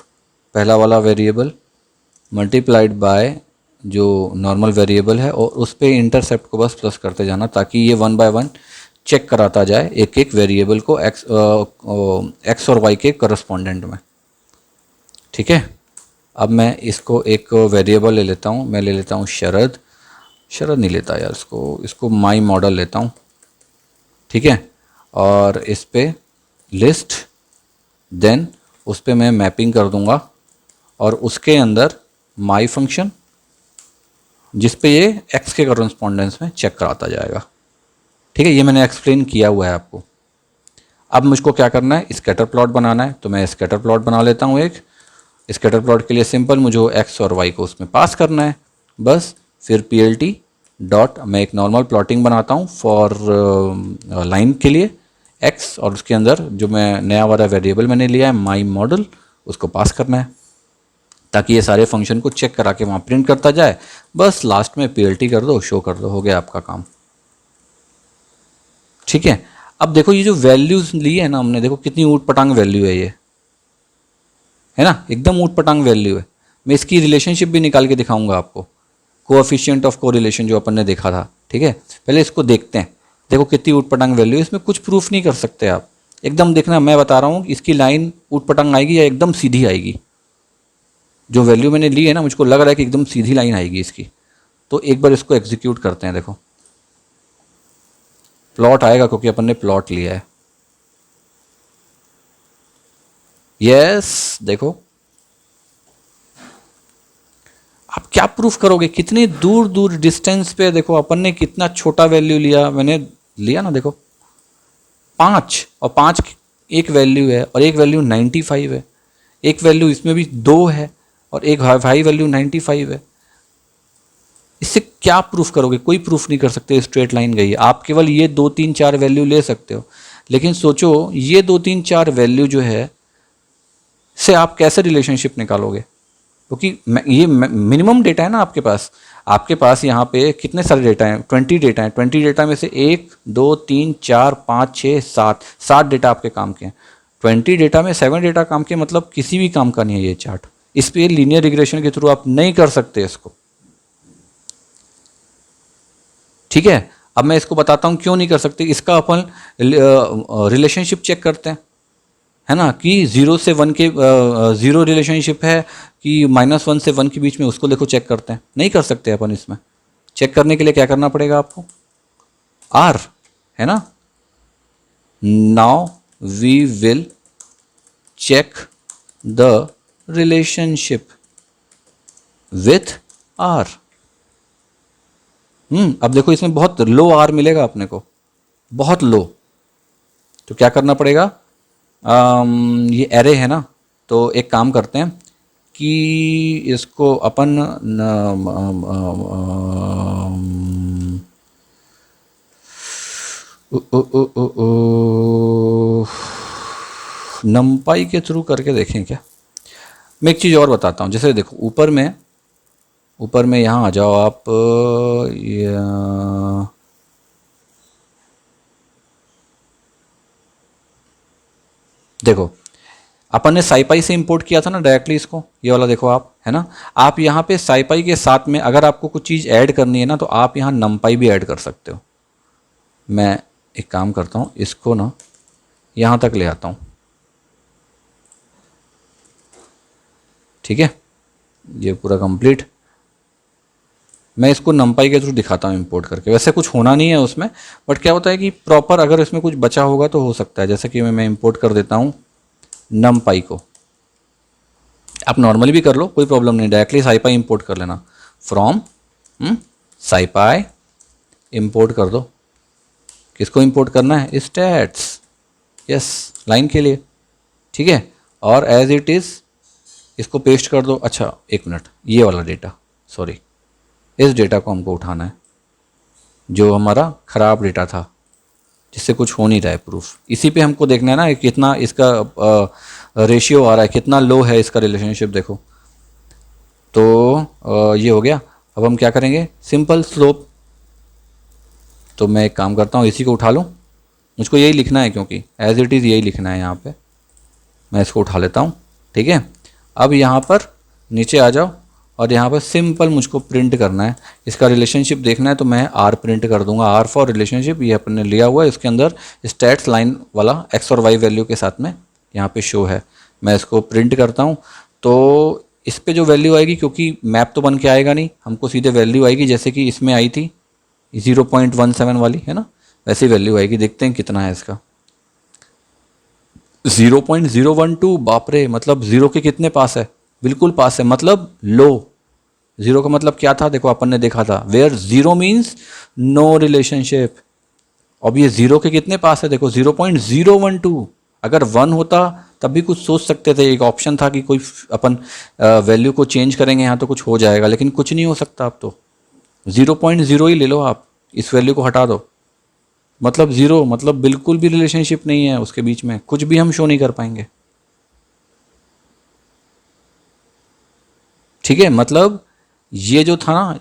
पहला वाला वेरिएबल, मल्टीप्लाइड बाय जो नॉर्मल वेरिएबल है, और उस पे इंटरसेप्ट को बस प्लस करते जाना, ताकि ये 1 बाय 1 चेक कराता जाए एक एक वेरिएबल को एक्स और वाई के करस्पॉन्डेंट में, ठीक है। अब मैं इसको एक वेरिएबल ले लेता हूँ, मैं ले लेता हूँ शरद नहीं लेता यार, इसको माई मॉडल लेता हूँ, ठीक है। और इस पे लिस्ट, देन उस पे मैं मैपिंग कर दूंगा और उसके अंदर माई फंक्शन जिस पे ये एक्स के करस्पॉन्डेंस में चेक कराता जाएगा। ठीक है, ये मैंने एक्सप्लेन किया हुआ है आपको। अब मुझको क्या करना है, स्कैटर प्लॉट बनाना है, तो मैं स्कैटर प्लॉट बना लेता हूँ एक। स्कैटर प्लॉट के लिए सिंपल मुझे एक्स और वाई को उसमें पास करना है बस। फिर पी डॉट मैं एक नॉर्मल प्लॉटिंग बनाता हूँ फॉर लाइन के लिए एक्स, और उसके अंदर जो मैं नया वाला वेरिएबल मैंने लिया है माई मॉडल, उसको पास करना है ताकि ये सारे फंक्शन को चेक करा के वहाँ प्रिंट करता जाए। बस लास्ट में पी कर दो, शो कर दो, हो गया आपका काम। ठीक है, अब देखो ये जो वैल्यूज ली है ना हमने, देखो कितनी ऊट पटांग वैल्यू है ये, है ना, एकदम ऊट पटांग वैल्यू है। मैं इसकी रिलेशनशिप भी निकाल के दिखाऊंगा आपको, कोएफिशिएंट ऑफ कोरिलेशन जो अपन ने देखा था। ठीक है, पहले इसको देखते हैं। देखो कितनी ऊट पटांग वैल्यू है, इसमें कुछ प्रूफ नहीं कर सकते आप, एकदम देखना, मैं बता रहा हूँ इसकी लाइन ऊट पटांग आएगी या एकदम सीधी आएगी। जो वैल्यू मैंने ली है ना, मुझको लग रहा है कि एकदम सीधी लाइन आएगी इसकी। तो एक बार इसको एग्जीक्यूट करते हैं। देखो प्लॉट आएगा क्योंकि अपन ने प्लॉट लिया है। यस, देखो आप क्या प्रूफ करोगे, कितनी दूर दूर डिस्टेंस पे, देखो अपन ने कितना छोटा वैल्यू लिया, मैंने लिया ना, देखो 5 और 5 एक वैल्यू है और एक वैल्यू 95 है, एक वैल्यू इसमें भी 2 है और एक हाई वैल्यू 95 है। इससे क्या प्रूफ करोगे, कोई प्रूफ नहीं कर सकते स्ट्रेट लाइन गई है। आप केवल ये 2 3 4 वैल्यू ले सकते हो, लेकिन सोचो ये 2 3 4 वैल्यू जो है से आप कैसे रिलेशनशिप निकालोगे, क्योंकि ये मिनिमम डेटा है ना आपके पास। आपके पास यहाँ पे कितने सारे डेटा हैं, 20 डेटा हैं। 20 डेटा में से 1 2 3 4 5 6 7 डेटा आपके काम के हैं। 20 डेटा में 7 डेटा काम के, मतलब किसी भी काम का नहीं है ये चार्ट। इस पे लीनियर रिग्रेशन के थ्रू आप नहीं कर सकते इसको। ठीक है, अब मैं इसको बताता हूँ क्यों नहीं कर सकते। इसका अपन रिलेशनशिप चेक करते हैं, है ना, कि 0 से 1 के 0 रिलेशनशिप है कि -1 से 1 के बीच में, उसको देखो चेक करते हैं। नहीं कर सकते अपन इसमें। चेक करने के लिए क्या करना पड़ेगा आपको, आर, है ना। Now we will check the relationship with R. अब देखो इसमें बहुत लो आर मिलेगा अपने को, बहुत लो। तो क्या करना पड़ेगा, ये एरे है ना, तो एक काम करते हैं कि इसको अपन नमपाई के थ्रू करके देखें क्या। मैं एक चीज़ और बताता हूँ, जैसे देखो ऊपर में यहाँ आ जाओ आप, देखो अपन ने साइपाई से इंपोर्ट किया था ना डायरेक्टली इसको, ये वाला देखो आप, है ना। आप यहाँ पे साइपाई के साथ में अगर आपको कुछ चीज़ ऐड करनी है ना, तो आप यहाँ नमपाई भी ऐड कर सकते हो। मैं एक काम करता हूँ, इसको ना यहाँ तक ले आता हूँ। ठीक है, ये पूरा कंप्लीट। मैं इसको नमपाई के थ्रू दिखाता हूँ इंपोर्ट करके। वैसे कुछ होना नहीं है उसमें, बट क्या होता है कि प्रॉपर अगर इसमें कुछ बचा होगा तो हो सकता है। जैसे कि मैं इंपोर्ट कर देता हूँ नमपाई को। आप नॉर्मली भी कर लो, कोई प्रॉब्लम नहीं, डायरेक्टली साइपाई इंपोर्ट कर लेना। फ्रॉम साइपाई इंपोर्ट कर दो। किसको इंपोर्ट करना है, स्टैट्स, यस, लाइन के लिए। ठीक है, और एज इट इज़ इसको पेस्ट कर दो। अच्छा एक मिनट, ये वाला डेटा, सॉरी, इस डेटा को हमको उठाना है जो हमारा ख़राब डेटा था, जिससे कुछ हो नहीं रहा है प्रूफ। इसी पे हमको देखना है ना कितना इसका रेशियो आ रहा है, कितना लो है इसका रिलेशनशिप। देखो तो ये हो गया। अब हम क्या करेंगे, सिंपल स्लोप। तो मैं एक काम करता हूँ, इसी को उठा लूँ, मुझको यही लिखना है क्योंकि एज इट इज़ यही लिखना है यहाँ पे। मैं इसको उठा लेता हूँ। ठीक है, अब यहाँ पर नीचे आ जाओ और यहाँ पर सिंपल मुझको प्रिंट करना है, इसका रिलेशनशिप देखना है, तो मैं आर प्रिंट कर दूंगा। आर फॉर रिलेशनशिप, ये अपन ने लिया हुआ है, इसके अंदर स्टैट्स लाइन वाला एक्स और वाई वैल्यू के साथ में यहाँ पे शो है। मैं इसको प्रिंट करता हूँ, तो इस पे जो वैल्यू आएगी, क्योंकि मैप तो बन के आएगा नहीं, हमको सीधे वैल्यू आएगी जैसे कि इसमें आई थी 0.17 वाली, है ना, वैसी वैल्यू आएगी। देखते हैं कितना है इसका, 0.012। बाप रे, मतलब 0 के कितने पास है, बिल्कुल पास है, मतलब लो। जीरो का मतलब क्या था, देखो अपन ने देखा था, where zero means no relationship. अब ये जीरो के कितने पास है, देखो 0.012। अगर वन होता तब भी कुछ सोच सकते थे, एक ऑप्शन था कि कोई अपन वैल्यू को चेंज करेंगे यहाँ तो कुछ हो जाएगा, लेकिन कुछ नहीं हो सकता। अब तो 0.0 ही ले लो आप, इस वैल्यू को हटा दो, मतलब ज़ीरो, मतलब बिल्कुल भी रिलेशनशिप नहीं है उसके बीच में, कुछ भी हम शो नहीं कर पाएंगे। ठीक है, मतलब ये जो था ना,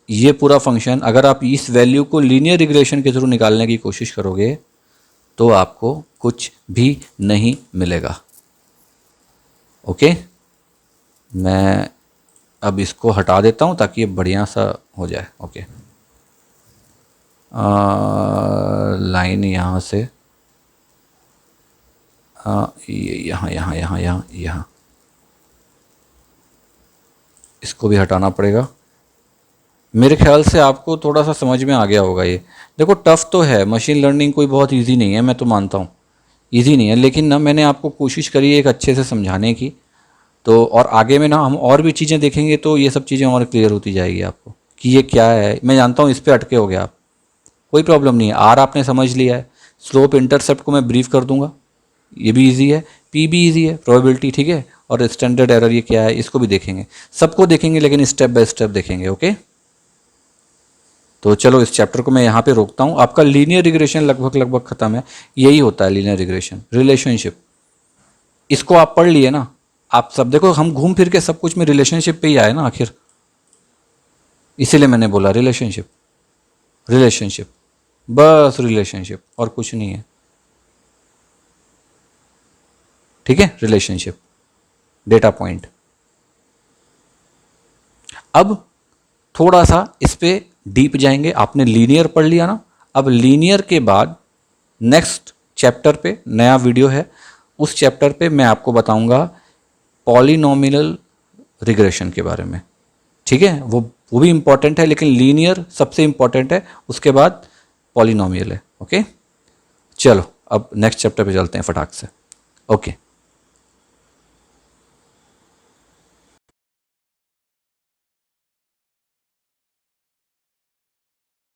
ये पूरा फंक्शन अगर आप इस वैल्यू को लीनियर रिग्रेशन के थ्रू निकालने की कोशिश करोगे तो आपको कुछ भी नहीं मिलेगा। ओके, मैं अब इसको हटा देता हूँ ताकि ये बढ़िया सा हो जाए। ओके, लाइन यहाँ से ये यहाँ यहाँ यहाँ यहाँ यहाँ, इसको भी हटाना पड़ेगा। मेरे ख्याल से आपको थोड़ा सा समझ में आ गया होगा ये। देखो टफ़ तो है, मशीन लर्निंग कोई बहुत इजी नहीं है, मैं तो मानता हूँ इजी नहीं है, लेकिन ना मैंने आपको कोशिश करी है एक अच्छे से समझाने की। तो और आगे में ना हम और भी चीज़ें देखेंगे तो ये सब चीज़ें और क्लियर होती जाएगी आपको कि ये क्या है। मैं जानता हूँ इस पे अटके हो गए आप, कोई प्रॉब्लम नहीं है। आर आपने समझ लिया है, स्लोप इंटरसेप्ट को मैं ब्रीफ कर दूंगा, ये भी इजी है, पी भी इजी है, प्रोबेबिलिटी, ठीक है, और स्टैंडर्ड एरर ये क्या है इसको भी देखेंगे, सबको देखेंगे, लेकिन स्टेप बाय स्टेप देखेंगे। ओके, तो चलो इस चैप्टर को मैं यहाँ पे रोकता हूँ। आपका लीनियर रिग्रेशन लगभग लगभग खत्म है, यही होता है लीनियर रिग्रेशन, रिलेशनशिप। इसको आप पढ़ लिए ना, आप सब देखो हम घूम फिर के सब कुछ में रिलेशनशिप पे ही आए ना आखिर, इसीलिए मैंने बोला रिलेशनशिप, रिलेशनशिप, बस रिलेशनशिप और कुछ नहीं है। ठीक है, रिलेशनशिप, डेटा पॉइंट। अब थोड़ा सा इस पे डीप जाएंगे। आपने लीनियर पढ़ लिया ना, अब लीनियर के बाद नेक्स्ट चैप्टर पे नया वीडियो है, उस चैप्टर पे मैं आपको बताऊंगा पॉलिनोमियल रिग्रेशन के बारे में। ठीक है, वो भी इंपॉर्टेंट है, लेकिन लीनियर सबसे इंपॉर्टेंट है, उसके बाद पॉलिनोमियल है। ओके, चलो अब नेक्स्ट चैप्टर पे चलते हैं फटाक से। ओके।